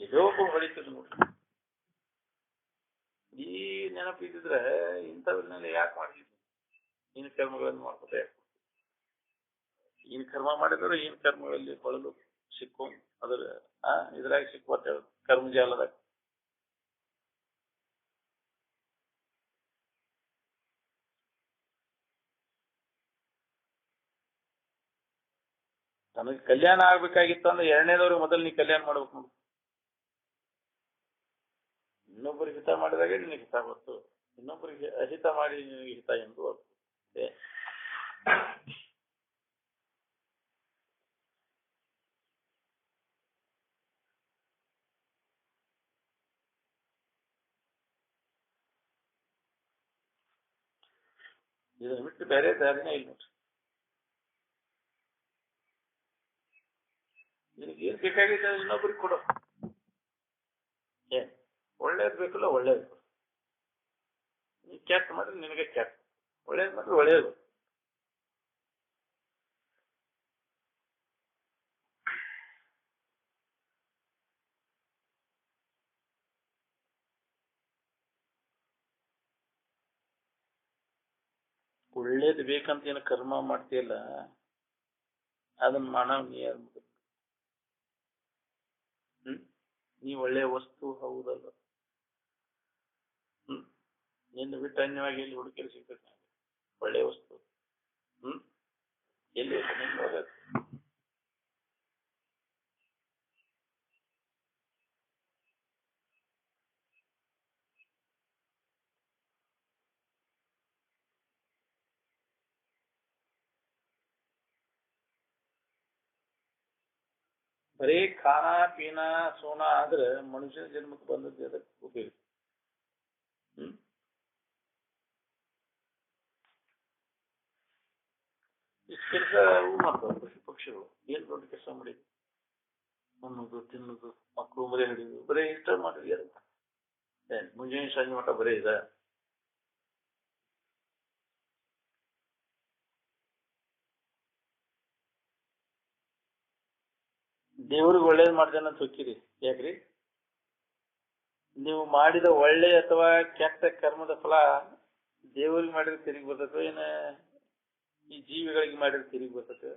ಇದೋ ಹೊಳಿತದ ನೋಡ್ರಿ. ಈ ನೆನಪಿದ್ರೆ ಇಂಥವನ್ನೆಲ್ಲ ಯಾಕೆ ಮಾಡಿದ್ವಿ? ಹೀನ ಕರ್ಮಗಳನ್ನು ಮಾಡ್ಕೋತಾ ಈನ್ ಕರ್ಮ ಮಾಡಿದ್ರೆ ಈನ್ ಕರ್ಮಗಳಲ್ಲಿ ಬಳಲು ಸಿಕ್ಕೊಂಡು ಅದ್ರ ಇದ್ರಾಗ ಸಿಕ್ಕುವಂತ ಕರ್ಮಜಾಲದಾಗ ತನಗೆ ಕಲ್ಯಾಣ ಆಗ್ಬೇಕಾಗಿತ್ತು ಅಂದ್ರೆ ಎರಡನೇದವ್ರಿಗೆ ಮೊದಲು ನೀ ಕಲ್ಯಾಣ ಮಾಡ್ಬೇಕು ನೋಡಿ. ಇನ್ನೊಬ್ಬರಿಗೆ ಹಿತ ಮಾಡಿದಾಗ ನಿನಗೆ ಹಿತ ಗೊತ್ತು, ಇನ್ನೊಬ್ಬರಿಗೆ ಅಹಿತ ಮಾಡಿ ನಿನಗೆ ಹಿತ ಎಂದು ಗೊತ್ತು. ಇದನ್ನು ಬಿಟ್ಟು ಬೇರೆ ದಾರಿನೇ ಇಲ್ಲ ನೋಡ್ರಿ. ನಿನಗೆ ಏನ್ ಬೇಕಾಗಿದೆ ಇನ್ನೊಬ್ಬರಿಗೆ ಕೊಡು. ಒಳ್ಳೇದು ಬೇಕಲ್ಲ, ಒಳ್ಳೇದು. ನೀ ಕೆಟ್ಟ ಮಾಡ್ರೆ ನಿನಗೆ ಕೆಟ್ಟ, ಒಳ್ಳೇದು ಮಾಡ್ರೆ ಒಳ್ಳೇದು. ಒಳ್ಳೇದು ಬೇಕಂತ ಏನು ಕರ್ಮ ಮಾಡ್ತೀಯಲ್ಲ, ಅದನ್ನ ಮಾನವ ನೀ ನೀ ಒಳ್ಳೆ ವಸ್ತು ಹೌದಲ್ಲ. ನಿನ್ನ ಬಿಟ್ಟು ಅನ್ಯವಾಗಿ ಎಲ್ಲಿ ಹುಡುಕಿರಿ ಸಿಗ್ತದೆ ಒಳ್ಳೆ ವಸ್ತು? ಎಲ್ಲಿ ನಿನ್ನ ಬರೀ ಖಾನಾ ಪೀನಾ ಸೋನಾ ಆದ್ರೆ ಮನುಷ್ಯನ ಜನ್ಮಕ್ಕೆ ಬಂದದ್ದು ಅದಕ್ಕೆ ಉಪಯೋಗ. ಇಷ್ಟು ಕೆಲಸ ಮಾಡ್ತಾವ ಪಶು ಪಕ್ಷಿಗಳು. ಏನ್ ದೊಡ್ಡ ಕೆಲಸ ಮಾಡಿದ್ವಿ? ಅನ್ನೋದು, ತಿನ್ನೋದು, ಮಕ್ಕಳು ಮರಿ ಹಿಡಿಯೋದು, ಬರೀ ಇಷ್ಟ ಮಾಡಿದ್ವಿ. ಅದಕ್ಕೆ ಮುಂಜಾನೆ ಸಂಜೆ ಮಟ್ಟ ಬರೀ ಇದೆ. ದೇವ್ರಿಗೆ ಒಳ್ಳೇದ್ ಮಾಡ್ತೇನೆ ಅಂತ ಹೋಗ್ತೀರಿ. ಯಾಕ್ರಿ? ನೀವು ಮಾಡಿದ ಒಳ್ಳೆ ಅಥವಾ ಕೆಟ್ಟ ಕರ್ಮದ ಫಲ ದೇವರಿಗೆ ಮಾಡಿದ್ರೆ ತಿರುಗಿ ಬರ್ತದೆ, ಏನ ಈ ಜೀವಿಗಳಿಗೆ ಮಾಡಿದ್ರೆ ತಿರುಗಿ ಬರ್ತದೆ?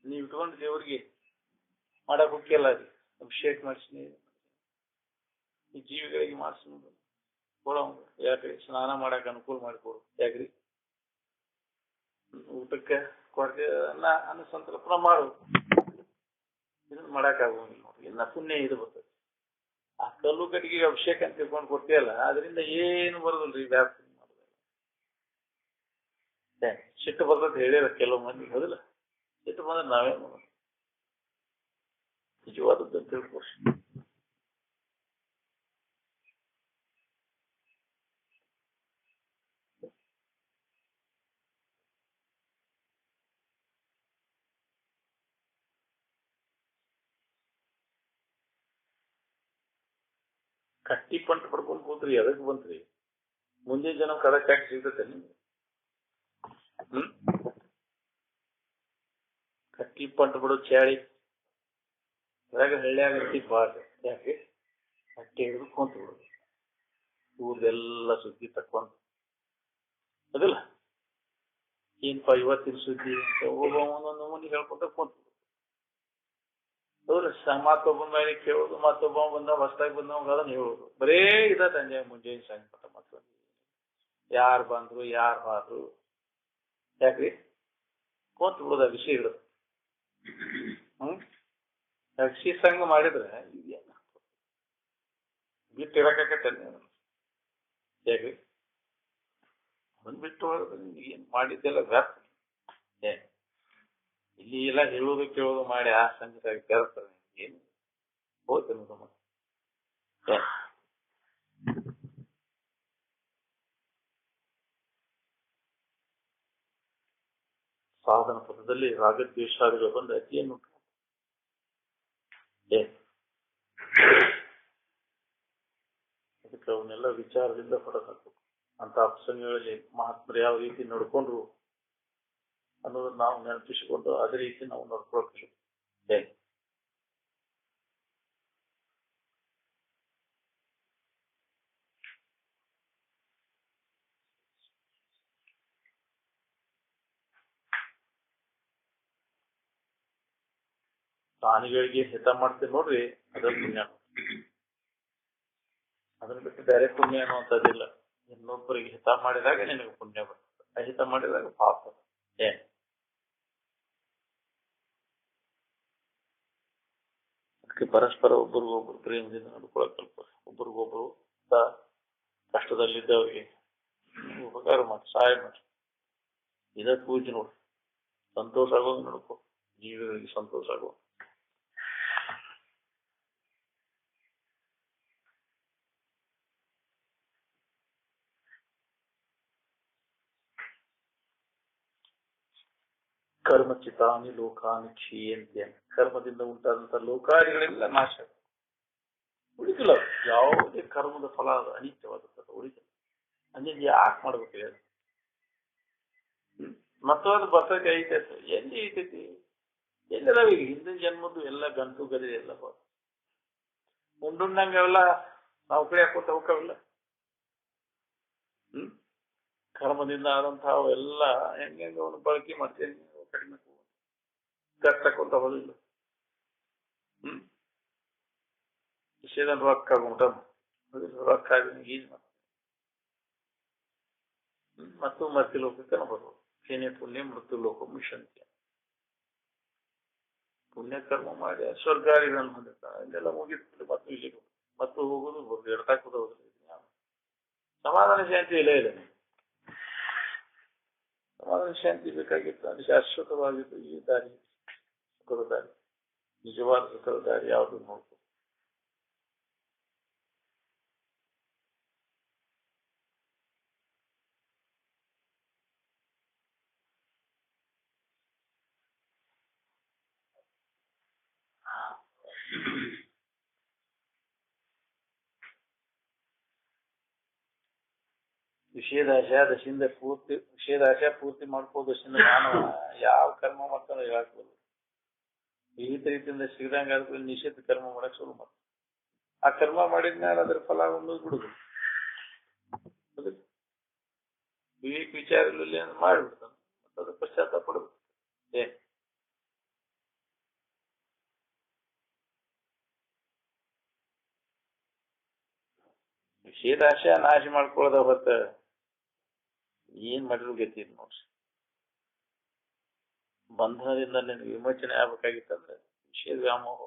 ನೀವು ಇಟ್ಕೊಂಡು ದೇವ್ರಿಗೆ ಮಾಡಕ್ ಹೋಗ್ಯಲ್ಲ, ರೀ ಅಭಿಷೇಕ ಮಾಡಿಸಿ ಈ ಜೀವಿಗಳಿಗೆ ಮಾಡಿಸ್ ಕೊಡೋ. ಯಾಕ್ರಿ? ಸ್ನಾನ ಮಾಡಕ್ ಅನುಕೂಲ ಮಾಡಿಕೊಡು. ಯಾಕ್ರಿ? ಊಟಕ್ಕೆ ಕೊಡ್ತೇವೆ ಅನ್ನ ಸಂತರ್ಪಣೆ ಮಾಡು. ಇದನ್ನ ಮಾಡಕ್ ಆಗೋಂಗಿಲ್ಲ ನೋಡ್ರಿ. ಇನ್ನ ಪುಣ್ಯ ಇದು ಬರ್ತದೆ. ಆ ಕಲ್ಲು ಕಟ್ಟಿಗೆ ಅಭಿಷೇಕ ಅಂತ ತಿಳ್ಕೊಂಡು ಕೊಡ್ತೀಯಲ್ಲ, ಅದರಿಂದ ಏನು ಬರೋದಿಲ್ರಿ. ವ್ಯಾಪ್ತಿ ಮಾಡೋದಿಲ್ಲ. ಸಿಟ್ಟು ಬರ್ತದೆ ಹೇಳಿರ ಕೆಲವು ಮಂದಿ, ಹೌದಿಲ್ಲ? ಸಿಟ್ಟು ಬಂದ್ರೆ ನಾವೇ ಮಾಡೋದು ನಿಜವಾದದ್ದು ತಿಳ್ಕೊ. ಕಟ್ಟಿ ಪಂಟ್ ಪಡ್ಕೊಂಡು ಕೂತ್ರಿ, ಅದಕ್ಕೆ ಬಂತ್ರಿ. ಮುಂದಿನ ಜನ ಕದ ಟ್ಯಾಕ್ಸ್ ಸಿಗ್ತತೆ ನಿಮ್ಗೆ. ಕಟ್ಟಿ ಪಂಟ್ ಬಿಡು ಚಾಳಿ ಅದ್ರಾಗ ಹಳ್ಳಿಯಾಗ ಬಾಳ. ಯಾಕೆ? ಕಟ್ಟಿ ಹಿಡಿದು ಕುಂತ ಬಿಡುದು, ಊರ್ದೆಲ್ಲ ಸುದ್ದಿ ತಕ್ಕೊಂತ, ಅದಿಲ್ಲ? ಏನ್ಪಾ ಇವತ್ತಿನ ಸುದ್ದಿ ಅಂತ ಒಬ್ಬ ಒಂದೊಂದು ಮಂದಿ ಹೇಳ್ಕೊಂತ ಕುಂತ ಹೌದ್ರ. ಮತ್ತೊಬ್ಬನ ಮೇಲೆ ಕೇಳೋದು, ಮತ್ತೊಬ್ಬ ಬಂದ ಹೊಸದಾಗಿ ಬಂದವಂಗ ಅದನ್ನ ಹೇಳೋದು, ಬರೇ ಇದ ಸಂಜೆ ಮುಂಜಾನೆ ಸಂಗಟ. ಮತ್ತೊಂದು ಯಾರು ಬಂದ್ರು ಯಾರು ಹೋದ್ರು, ಯಾಕ್ರಿ? ಕುಂತ ಬಿಡುದ ವಿಷಯಗಳು. ಯಕ್ಷಿ ಸಂಘ ಮಾಡಿದ್ರೆ ಬಿಟ್ಟು ಇರಕತ್ತೇನೆ. ಯಾಕ್ರಿ? ಅದನ್ನ ಬಿಟ್ಟು ಹೋದ್ರೆ ಏನ್ ಮಾಡಿದ್ದೆಲ್ಲ ವ್ಯಾಪ್ತಿ. ಇಲ್ಲಿ ಎಲ್ಲ ಹೇಳೋದು ಕೇಳೋದು ಮಾಡಿ ಆ ಸಂಗೀತ ಕೇಳ್ತಾರೆ. ಏನು ಹೋಗ್ತೇನೆ ಸಾಧನ ಪಥದಲ್ಲಿ ರಾಗದ್ವೇಷಾದಿಗಳು ಬಂದು ಅತಿಯನ್ನು ಅದಕ್ಕೆ ಅವನ್ನೆಲ್ಲ ವಿಚಾರದಿಂದ ಹೊರಹಾಕಬೇಕು. ಅಂತ ಪ್ರಸಂಗಗಳಲ್ಲಿ ಮಹಾತ್ಮರು ಯಾವ ರೀತಿ ನಡ್ಕೊಂಡ್ರು ಅನ್ನೋದನ್ನ ನಾವು ನೆನಪಿಸಿಕೊಂಡು ಅದೇ ರೀತಿ ನಾವು ನಡ್ಕೊಳ್ತೀವಿ. ಪ್ರಾಣಿಗಳಿಗೆ ಹಿತ ಮಾಡ್ತೀವಿ ನೋಡ್ರಿ, ಅದ್ರ ಪುಣ್ಯ. ಅದನ್ನ ಬಿಟ್ಟು ಬೇರೆ ಪುಣ್ಯ ಅನ್ನುವಂಥದ್ದಿಲ್ಲ. ಇನ್ನೊಬ್ಬರಿಗೆ ಹಿತ ಮಾಡಿದಾಗ ನಿನಗೆ ಪುಣ್ಯ ಬರ್ತದೆ, ಅಹಿತ ಮಾಡಿದಾಗ ಪಾಪ. ಅದಕ್ಕೆ ಪರಸ್ಪರ ಒಬ್ಬರಿಗೊಬ್ರು ಪ್ರೇಮದಿಂದ ನಡ್ಕೊಳಕ್ ಕಲ್ಪ. ಒಬ್ರಿಗೊಬ್ರು ಕಷ್ಟದಲ್ಲಿದ್ದವ್ರಿಗೆ ಉಪಕಾರ ಮಾಡಿ, ಸಹಾಯ ಮಾಡಿ. ಇದ ಪೂಜೆ ನೋಡ್ರಿ. ಸಂತೋಷ ಆಗೋದು ನಡ್ಕೊ, ಜೀವಿಗಳಿಗೆ ಸಂತೋಷ ಆಗೋ. ಕರ್ಮಚಿತಾನಿ ಲೋಕಾನಿ ಕ್ಷೀಯಂತೆ. ಕರ್ಮದಿಂದ ಉಂಟಾದಂತ ಲೋಕಾದಿಗಳೆಲ್ಲ ನಾಶ ಉಳಿದಿಲ್ಲ. ಯಾವುದೇ ಕರ್ಮದ ಫಲ ಅದು ಅನಿತ್ಯವಾದ ಉಳಿದಿಲ್ಲ. ಅಂದ್ರೆ ಯಾಕೆ ಮಾಡ್ಬೇಕು? ಮತ್ತೊಂದು ಬರ್ತೈತಿ ಐತೈತಿ, ಎಲ್ಲಿ ಐತೈತಿ? ಎಲ್ಲದಾವ ಈಗ ಹಿಂದಿನ ಜನ್ಮದ್ದು ಎಲ್ಲ ಗಂಟು ಗದಿ ಎಲ್ಲ ಉಂಡುಂಡಂಗೆಲ್ಲ ನಾವು ಕಡೆ ಹಾಕೋತ ಹೋಗವಿಲ್ಲ. ಕರ್ಮದಿಂದ ಆದಂತಹ ಎಲ್ಲ ಹೆಂಗೆ ಅವನು ಬಳಕೆ ಮಾಡ್ತೇನೆ, ಕಡಿಮೆ ಕಟ್ಕೊಂತ ಹೋದಿಲ್ಲ. ವಿಷಯದ ರೊಕ್ಕ ಊಟ ರೊಕ್ಕ ಈಜ್ ಮತ್ತು ಮರ್ತಿ ಲೋಕಕ್ಕೆ ನಾವು ಬರ್ಬೋದು. ಏನೇ ಪುಣ್ಯ ಮೃತ್ಯು ಲೋಕ ಮಿಷಂತೆ. ಪುಣ್ಯ ಕರ್ಮ ಮಾಡಿ ಸ್ವರ್ಗಾದಿಗಳನ್ನು ಹೊಂದಿರ್ತಾನೆ. ಇದೆಲ್ಲ ಮುಗಿದ್ರೆ ಮತ್ತು ವಿಷಯ ಮತ್ತು ಹೋಗೋದು ಹೋಗಿ ಎಡ್ತಾಕೋದು ಹೋಗೋದು. ಸಮಾಧಾನ ಶಾಂತಿ ಇಲ್ಲ ಇಲ್ಲ. ಸಮಾಧಾನ ಶಾಂತಿ ಬೇಕಾಗಿತ್ತು. ಅದು ಶಾಶ್ವತವಾಗಿತ್ತು. ಈ ದಾರಿ ಸುಖದ ದಾರಿ, ನಿಜವಾದ ಸುಖದ ದಾರಿ ಯಾವುದು ನೋಡ್ಕೊ. ವಿಷಯದಾಶ ದಶಿಂದ ಪೂರ್ತಿ, ವಿಷಯದಾಶ ಪೂರ್ತಿ ಮಾಡ್ಕೋ ದಶಿಂದ ಮಾನವ ಯಾವ ಕರ್ಮ ಮಾಡ್ತಾನೋ ಹೇಳಕ್ಬೋದು. ವಿವಿಧ ರೀತಿಯಿಂದ ಸಿಗದಂಗ ಆದ್ಮೇಲೆ ನಿಷೇಧ ಕರ್ಮ ಮಾಡಕ್ ಶುರು ಮಾಡ್ತಾರೆ. ಆ ಕರ್ಮ ಮಾಡಿದ್ಮೇಲೆ ಅದ್ರ ಫಲ ಒಂದು ಬಿಡುದು. ವಿವೇಕ ವಿಚಾರ ಮಾಡಿಬಿಡ್ತಾನೆ. ಮತ್ತೆ ಅದು ಪಶ್ಚಾತ್ತಾಪ ಪಡುದು. ವಿಷಯದಾಶ ನಾಶ ಮಾಡ್ಕೊಳ್ಳೋದ ಹೊತ್ತ ಏನ್ ಮಾಡಿದ್ರು ಗತಿ ನೋಡ್ರಿ. ಬಂಧನದಿಂದ ನಿನಗೆ ವಿಮೋಚನೆ ಆಗ್ಬೇಕಾಗಿತ್ತಂದ್ರೆ ವಿಷಯದ ವ್ಯಾಮೋಹ.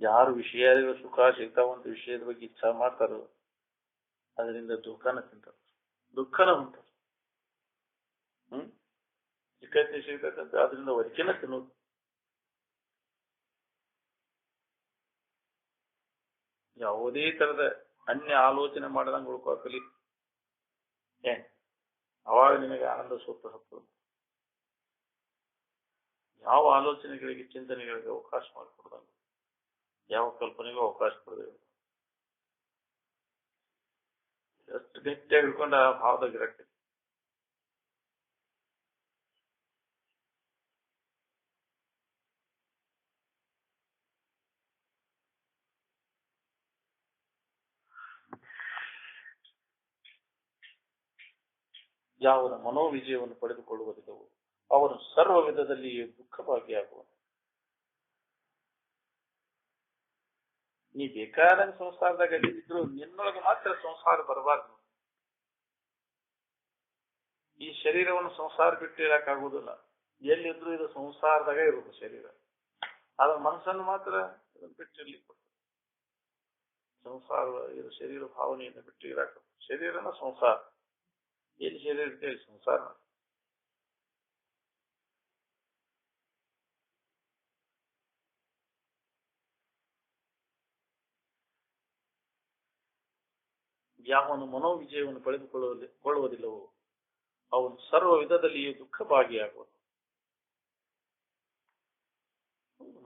ಯಾರು ವಿಷಯಗಳು ಸುಖ ಸಿಗ್ತಾವಂತ ವಿಷಯದ ಬಗ್ಗೆ ಇಚ್ಛಾ ಮಾಡ್ತಾರೋ ಅದರಿಂದ ದುಃಖನ ತಿಂತಾರ, ದುಃಖನ ಹೊಂತಾರ. ಸಿಕ್ಕತ್ತೆ ಸಿಗ್ತಕ್ಕಂತ ಅದರಿಂದ ಒದಕಿನ ತಿನ್ನೋದು. ಯಾವುದೇ ತರದ ಅನ್ಯ ಆಲೋಚನೆ ಮಾಡದಂಗೆ ಉಳ್ಕೋಕಲಿ. ಅವಾಗ ನಿನಗೆ ಆನಂದ ಸೂತ್ರ ಹತ್ತದ. ಯಾವ ಆಲೋಚನೆಗಳಿಗೆ ಚಿಂತನೆಗಳಿಗೆ ಅವಕಾಶ ಮಾಡಿಕೊಡ್ದಂಗ, ಯಾವ ಕಲ್ಪನೆಗೂ ಅವಕಾಶ ಕೊಡಬೇಕು. ಎಷ್ಟು ಗಟ್ಟಿಯಾಗಿ ಹಿಡ್ಕೊಂಡು ಆ ಭಾವದಾಗ ಇರಕ್ಕೆ. ಯಾವನ ಮನೋವಿಜಯವನ್ನು ಪಡೆದುಕೊಳ್ಳುವುದಿಲ್ಲವೋ ಅವನು ಸರ್ವ ವಿಧದಲ್ಲಿಯೇ ದುಃಖ ಭಾಗಿಯಾಗುವನು. ನೀ ಬೇಕಾದಂಗ ಸಂಸಾರದಾಗ ಎಲ್ಲಿದ್ರು ನಿನ್ನೊಳಗೆ ಮಾತ್ರ ಸಂಸಾರ ಬರಬಾರ್ದು. ಈ ಶರೀರವನ್ನು ಸಂಸಾರ ಬಿಟ್ಟು ಇರಕ್ಕಾಗುವುದಿಲ್ಲ. ಎಲ್ಲಿದ್ರು ಇದು ಸಂಸಾರದಾಗ ಇರುವುದು ಶರೀರ. ಆದ್ರೆ ಮನಸ್ಸನ್ನು ಮಾತ್ರ ಇದನ್ನು ಬಿಟ್ಟಿರ್ಲಿಕ್ಕೆ ಸಂಸಾರ ಇದು ಶರೀರ ಭಾವನೆಯನ್ನು ಬಿಟ್ಟು ಇರಾಕ. ಶರೀರನ ಸಂಸಾರ. ಎಲ್ಲಿ ಶರೀರ ಇರ್ತೇವೆ ಸಂಸಾರ. ಯಾವನು ಮನೋವಿಜಯವನ್ನು ಪಡೆದುಕೊಳ್ಳುವುದಿಲ್ಲವೋ ಅವನು ಸರ್ವ ವಿಧದಲ್ಲಿಯೂ ದುಃಖ ಭಾಗಿಯಾಗುವನು.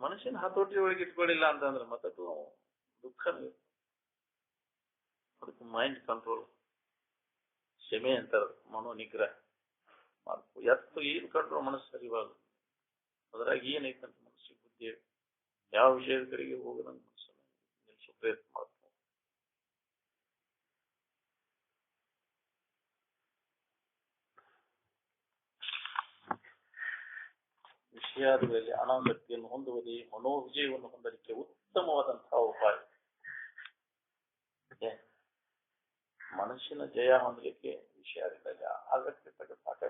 ಮನುಷ್ಯನ ಹತೋಟಿ ಒಳಗೆ ಇಟ್ಕೊಳ್ಳಿಲ್ಲ ಅಂತಂದ್ರೆ ಮತ್ತದು ದುಃಖ. ಅದಕ್ಕೆ ಮೈಂಡ್ ಕಂಟ್ರೋಲ್, ಕ್ಷಮೆ ಅಂತಾರ, ಮನೋ ನಿಗ್ರಹ ಮಾಡ್ಕೊ. ಎತ್ತು ಏನು ಕಂಡ್ರು ಮನಸ್ಸು ಸರಿವಾಗ ಅದ್ರಾಗ ಏನೈತಂತ ಮನಸ್ಸಿಗೆ ಬುದ್ಧಿ ಯಾವ ವಿಷಯದ ಕಡೆಗೆ ಹೋಗದಂತ ಮನಸ್ಸನ್ನು ನಿಲ್ಸೋ ಪ್ರಯತ್ನ ಮಾಡ್ಕೊ. ವಿಷಯಾದಿಗಳಲ್ಲಿ ಅನಾಸಕ್ತಿಯನ್ನು ಹೊಂದುವುದೇ ಮನೋವಿಜಯವನ್ನು ಹೊಂದಲಿಕ್ಕೆ ಉತ್ತಮವಾದಂತಹ ಉಪಾಯ. ಮನಸ್ಸಿನ ಜಯ ಹೊಂದಲಿಕ್ಕೆ ವಿಷಯದಿಂದ ಆಸಕ್ತಿ ತೆಗೆದಾಕ,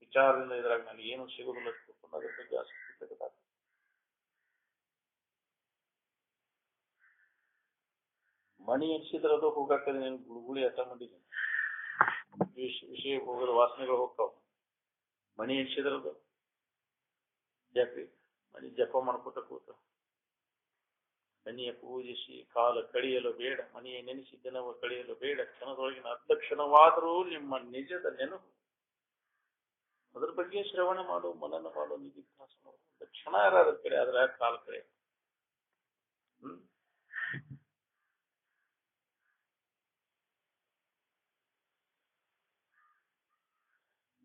ವಿಚಾರದಿಂದ ಇದ್ರಾಗ ನನಗೆ ಏನು ಸಿಗುದಿಲ್ಲ ಅದ್ರ ಬಗ್ಗೆ ಆಸಕ್ತಿ ತೆಗೆದಾಕ. ಮಣಿ ಎಣಿಸಿದ್ರದು ಹೋಗಾಕದೆ ನೀನು ಗುಳುಗುಳಿ ಹಠ ಮಾಡಿದ್ದೀನಿ. ವಿಷಯ ಹೋಗೋದ ವಾಸನೆಗಳು ಹೋಗ್ತಾವ. ಮಣಿ ಎಣಿಸಿದ್ರದು ಯಾಕ್ರಿ ಮಣಿ ಜಪ ಮಾಡ್ಕೊತ ಕೂತ. ಮಣಿಯ ಪೂಜಿಸಿ ಕಾಲ ಕಳೆಯಲು ಬೇಡ, ಮಣಿಯ ನೆನೆಸಿ ದಿನವ ಕಳೆಯಲು ಬೇಡ. ಕ್ಷಣದೊಳಗಿನ ಅರ್ಧ ಕ್ಷಣವಾದರೂ ನಿಮ್ಮ ನಿಜದ ನೆನಪು. ಅದ್ರ ಬಗ್ಗೆ ಶ್ರವಣ ಮಾಡು, ಮನನ ಮಾಡು, ನಿಧಿಧ್ಯಾಸ ಮಾಡು. ಕ್ಷಣ ಯಾರ ಕಡೆ ಆದ್ರೆ ಕಾಲ ಕಡೆ.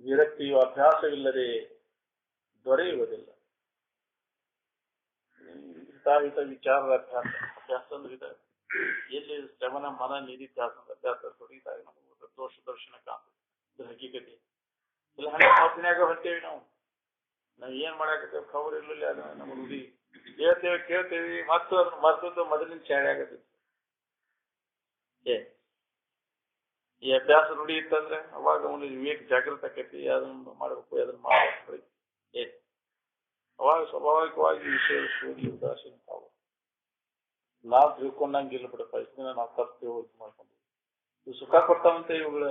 ವಿರಕ್ತಿಯು ಅಭ್ಯಾಸವಿಲ್ಲದೆ ದೊರೆಯುವುದಿಲ್ಲ. ಹಿತಾಹಿತ ವಿಚಾರದ ಅಭ್ಯಾಸ ಅಂದ್ರೆ ಇದೆ. ಎಲ್ಲಿ ಶ್ರವಣ ಮನ ನಿಧಿಧ್ಯಾಸ ಅಭ್ಯಾಸ ತೊಡಗಿದಾಗ ನಮಗೆ ದೋಷ ದರ್ಶನ ಕಾಣ್ತದೆ. ಹಕೀಕತೆ ಇಲ್ಲ. ಹಂಗೆ ಹೊಂಟೇವಿ ನಾವು ಏನ್ ಮಾಡಾಕತ್ತೇವೆ ಖಬರ್ ಇರ್ಲಿಲ್ಲ. ಅದ ನಮ್ಮ ರೂಢಿ ಕೇಳ್ತೇವಿ ಮತ್ತು ಅದನ್ನ ಮರ್ತದ್ದು ಮೊದಲಿನ ಚಾಳಿ ಆಗತ್ತೆ. ಈ ಅಭ್ಯಾಸ ರೂಢಿ ಇತ್ತಂದ್ರೆ ಅವಾಗ ಒಂದು ವಿವೇಕ ಜಾಗೃತ ಆಕೈತಿ. ಅದನ್ನ ಮಾಡಬೇಕು, ಅದನ್ನ ಮಾಡಬೇಕು. ಅವಾಗ ಸ್ವಾಭಾವಿಕವಾಗಿ ವಿಷಯ ಉದಾಸೀನ ತಾವು ನಾವು ತಿಳ್ಕೊಂಡಂಗಿಲ್ಲ ಬಿಡಪ್ಪ. ಇಷ್ಟ ದಿನ ನಾವು ತಪ್ಪು ಹೋಗಿ ಮಾಡ್ಕೊಂಡಿವಿ. ಸುಖ ಕೊಡ್ತಾವಂತ ಇವುಗಳ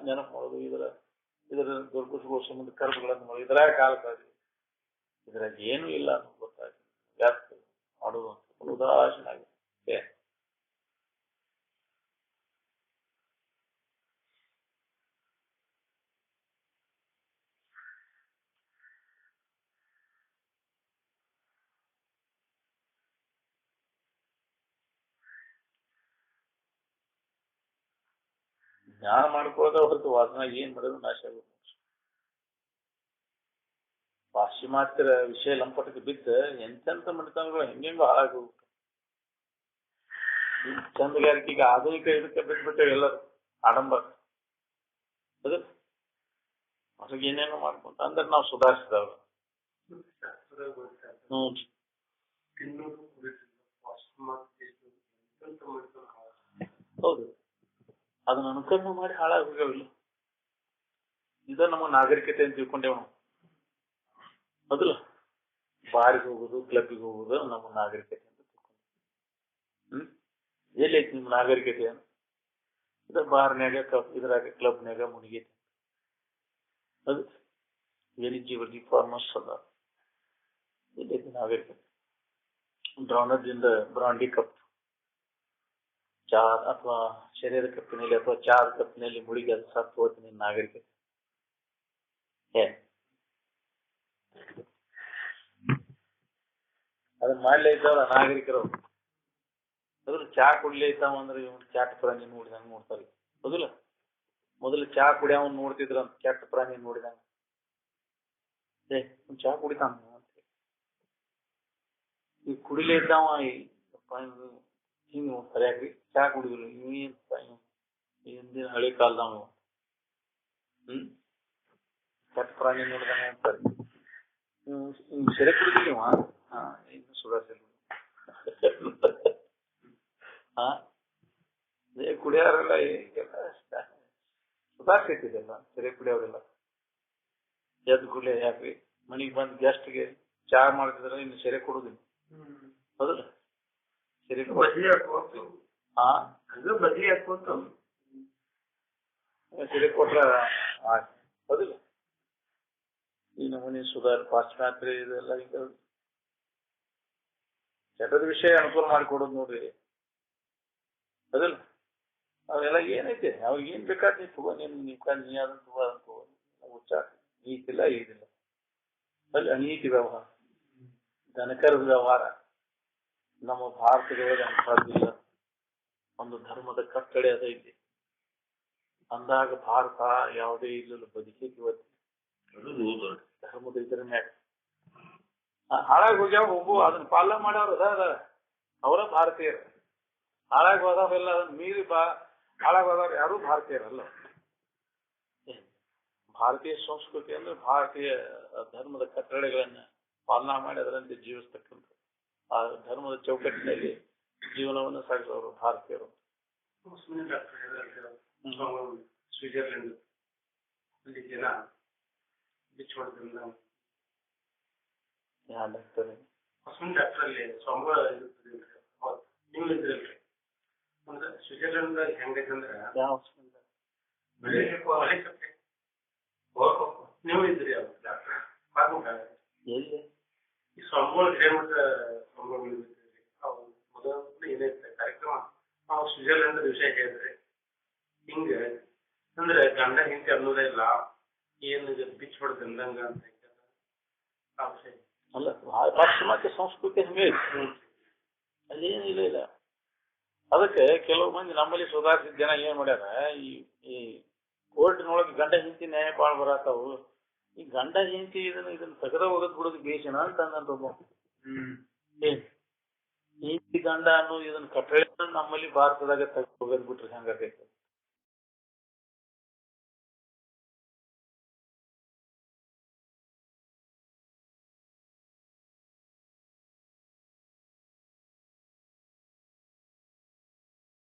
ನೆನಪು ಮಾಡೋದು, ಇದರ ದುರ್ಗುಷಗಳ ಸಂಬಂಧ ಕರ್ಮಗಳನ್ನು ಮಾಡೋದು, ಇದ್ರಾಗ ಕಾಲ ಕಳೆದು ಇದ್ರಾಗ ಏನೂ ಇಲ್ಲ ಅನ್ನೋದು ಗೊತ್ತಾಗಿ ವ್ಯಾಪ್ತ ಮಾಡೋದು ಅಂತ ಉದಾಸೀನ ಆಗಿದೆ. ಜ್ಞಾನ ಮಾಡ್ಕೊಳ್ಳೋದ ಹೊರತು ವಾಸನ ಏನ್ ಮಾಡೋದು ನಾಶ ಆಗುತ್ತೆ. ಪಾಶ್ಚಿಮಾತ್ಯರ ವಿಷಯ ಲಂಪಟಕ್ಕೆ ಬಿದ್ದ ಎಂತೆಂತ ಮನೆತನಗಳು ಹೆಂಗೆಂಗೋ ಹಾಳಾಗಿ ಹೋಗ್ಬೇಕು. ಚಂದಗಾರಿಕೆಗೆ ಆಧುನಿಕ ಇದಕ್ಕೆ ಬಿಟ್ಬಿಟ್ಟೇವೆ ಎಲ್ಲರೂ ಆಡಂಬರ. ಅದು ಅವ್ರಿಗೆ ಏನೇನೋ ಮಾಡ್ಕೊಂತ ಅಂದ್ರೆ ನಾವು ಸುಧಾರಿಸಿದವ್ರು. ಹೌದು, ಅದನ್ನ ಅನುಕರಣೆ ಮಾಡಿ ಹಾಳಾಗಿ ಹೋಗ್ಯಾವಿಲ್ಲ. ಇದ ನಮ್ಮ ನಾಗರಿಕತೆ ಅಂತ ತಿಳ್ಕೊಂಡೇವ್ ನಾವು. ಮೊದಲ ಬಾರಿಗೆ ಹೋಗುದು, ಕ್ಲಬ್ಗೆ ಹೋಗುದು ನಮ್ಮ ನಾಗರಿಕತೆ ಅಂತ ತಿಳ್ಕೊಂಡ. ಎಲ್ಲಿ ಐತಿ ನಿಮ್ ನಾಗರಿಕತೆ ಅಂತ? ಇದ ಬಾರ್ನ್ಯಾಗ ಇದ್ರಾಗ ಕ್ಲಬ್ನ್ಯಾಗ ಮುನಿಗೈತಿ. ಅದು ಎಲಿಜಿಬಲ್ ಫಾರ್ಮರ್ಸ್ ಅದ. ಎಲ್ಲೈತಿ ನಾಗರಿಕತೆ? ದ್ರೌಣದಿಂದ ಬ್ರಾಂಡಿ ಕಪ್, ಚಾ ಅಥವಾ ಶರೀರ ಕಪ್ಪಿನಲ್ಲಿ ಅಥವಾ ಚಾದ ಕಪ್ಪಿನಲ್ಲಿ ಮುಳುಗಿ ಅದು ಸತ್ತು ಹೋಗ್ತಿ ನಿನ್ನ ನಾಗರಿಕತೆ. ಅದನ್ನ ಮಾಡ್ಲೇ ಇದ್ದಾವ ನಾಗರಿಕರು. ಅದ್ರ ಚಾ ಕುಡ್ಲೇ ಇದ್ದಾವ ಅಂದ್ರೆ ಇವ್ನು ಕ್ಯಾಟ್ ಪ್ರಾಣಿ ನೋಡಿದಂಗ ನೋಡ್ತಾರೆ. ಹೌದಿಲ್ಲ? ಮೊದಲು ಚಾ ಕುಡಿಯವನ್ ನೋಡ್ತಿದ್ರ ಅಂತ ಕೆಟ್ಟ ಪ್ರಾಣಿ ನೋಡಿದಂಗ. ಚಾ ಕುಡಿತಾನ ಅಂತ ಈ ಕುಡಿಲೇ ಇದ್ದಾವ ಹಿಂಗ್ ನೋಡ್ತಾರೆ. ಯಾಕ್ರಿ ಚಾ ಕುಡಿದ್ರು ಹಿಂದಿನ ಹಳೆ ಕಾಲದವ ಕೆಟ್ಟ ಪ್ರಾಣಿ ನೋಡಿದಂಗ ಅಂತಾರೆ. ಸೆರೆ ಕುಡಿದಿಲ್ಲ ಇನ್ನು ಸುಧಾರಿಸಿಲ್ಲ. ಕುಡಿಯೋರೆಲ್ಲ ಈಗೆಲ್ಲ ಸುಧಾರಿಸೈತಿದೆಲ್ಲ. ಸೆರೆ ಕುಡಿಯೋರೆಲ್ಲ ಎದ್ದು ಕುಡಿಯ ಯಾಕ್ರಿ ಮನಿಗೆ ಬಂದ್ ಗೆಸ್ಟ್ಗೆ ಚಾ ಮಾಡ್ತಿದ್ರೆ ಇನ್ನು ಸೆರೆ ಕೊಡುದಿಲ್ಲ. ಹೌದಲ್ಲ? ಸೆರೆ ಸೆರೆ ಕೊಟ್ರ ಹೌದಿಲ್ಲ? ಈ ನಮೂನಿ ಪಾಶ್ಚಿಮಾತ್ಯ ಇದೆಲ್ಲ ಈಗ ಚಟದ ವಿಷಯ ಅನುಕೂಲ ಮಾಡಿಕೊಡೋದು ನೋಡ್ರಿ. ಅದಲ್ಲ ಅವೆಲ್ಲ ಏನೈತೆ ಅವ್ರಿಗೆ ಏನ್ ಬೇಕಾದ್ ನೀ ತಗೋ, ನೀ ಅದನ್ನ ತಗೋ ಅದನ್ನ ತಗೋ. ಉಚ್ಚಾರ ನೀತಿಲ್ಲ ಇದಿಲ್ಲ. ಅಲ್ಲಿ ಅನೀತಿ ವ್ಯವಹಾರ, ದನಕರದ ವ್ಯವಹಾರ ನಮ್ಮ ಭಾರತದೊಳಗೆ ಅಂಥದ್ದಿಲ್ಲ. ಒಂದು ಧರ್ಮದ ಕಟ್ಟಳೆ ಅದ ಇಲ್ಲಿ ಅಂದಾಗ ಭಾರತ ಯಾವುದೇ ಇಲ್ಲಲು ಬದುಕೈತಿ. ಇವತ್ತು ಧರ್ಮದ ಇದರ ಮ್ಯಾಗ ಹಾಳಾಗಿ ಹೋಗ್ಯಾವ. ಹೋಗು ಅದನ್ನ ಪಾಲನೆ ಮಾಡೋರು ಅದ ಅವರ ಭಾರತೀಯರು. ಹಾಳಾಗಿ ಹೋದವೆಲ್ಲ ಅದನ್ನ ಮೀರಿ ಹಾಳಾಗಿ ಹೋದವ್ರು ಯಾರು ಭಾರತೀಯರಲ್ಲ. ಭಾರತೀಯ ಸಂಸ್ಕೃತಿ ಅಂದ್ರೆ ಭಾರತೀಯ ಧರ್ಮದ ಕಟ್ಟಳೆಗಳನ್ನ ಪಾಲನಾ ಮಾಡಿ ಅದರಂತೆ ಜೀವಿಸ್ತಕ್ಕಂಥ ಆ ಧರ್ಮದ ಚೌಕಟ್ಟಿನಲ್ಲಿ ಜೀವನವನ್ನು ಸಾಗಿಸೋರು ಭಾರತೀಯರು. ಸ್ವಿಟ್ಜರ್ಲೆಂಡ್ ಅಲ್ಲಿ ಜನ ಬಿಚ್ ಹೊಡೆದ್ರಿಂದ ಡಾಕ್ಟರ್ ಅಲ್ಲಿ ಸಂಬಳ ನೀವು ಇದ್ರಲ್ರಿ. ಅಂದ್ರೆ ಸ್ವಿಟ್ಜರ್ಲೆಂಡ್ ಹೆಂಗೈತಂದ್ರ ನೀವು ಇದ್ರಿ ಡಾಕ್ಟರ್ ಎಲ್ಲಿ ಈ ಸಂಬಳ ಕಿಲೋಮೀಟರ್ ಸಂಬಳ ಮೊದಲ ಏನೈತೆ ಕಾರ್ಯಕ್ರಮ ನಾವು ಸ್ವಿಟ್ಜರ್ಲೆಂಡ್ ವಿಷಯ ಹೇಳಿದ್ರಿ. ಹಿಂಗ ಅಂದ್ರೆ ಗಂಡ ಹಿಂದೆ ಅನ್ನೋದೇ ಇಲ್ಲ, ಏನ್ ಬಿಚ್ ಹೊಡೆದಂಗ ಅಂತ ಆ ವಿಷಯ ಅಲ್ಲ. ಪಾಶ್ಚಿಮಾತ್ಯ ಸಂಸ್ಕೃತಿ ಹಂಗೆ ಅಲ್ಲೇನು ಇಲ್ಲ. ಅದಕ್ಕೆ ಕೆಲವು ಮಂದಿ ನಮ್ಮಲ್ಲಿ ಸುಧಾರಿಸಿದ ಜನ ಏನ್ ಮಾಡ್ಯಾರ, ಈ ಕೋರ್ಟಿನೊಳಗೆ ಗಂಡ ಹೆಂಡತಿ ನ್ಯಾಯಪಾಲ ಬರತ್ತಾವು. ಈ ಗಂಡ ಹೆಂಡತಿ ಇದನ್ನ ತಗದ ಒಗದ್ ಬಿಡೋದು ಬೇಷನ ಅಂತ ಒಬ್ಬ ಹೆಂಡತಿ ಗಂಡ ಅನ್ನೋ ಇದನ್ನ ಕಟ್ಟಳೆ ನಮ್ಮಲ್ಲಿ ಭಾರತದಾಗ ತೆಗೆದು ಒಗದ್ ಬಿಟ್ರೆ ಹೆಂಗಾಗೈತೆ?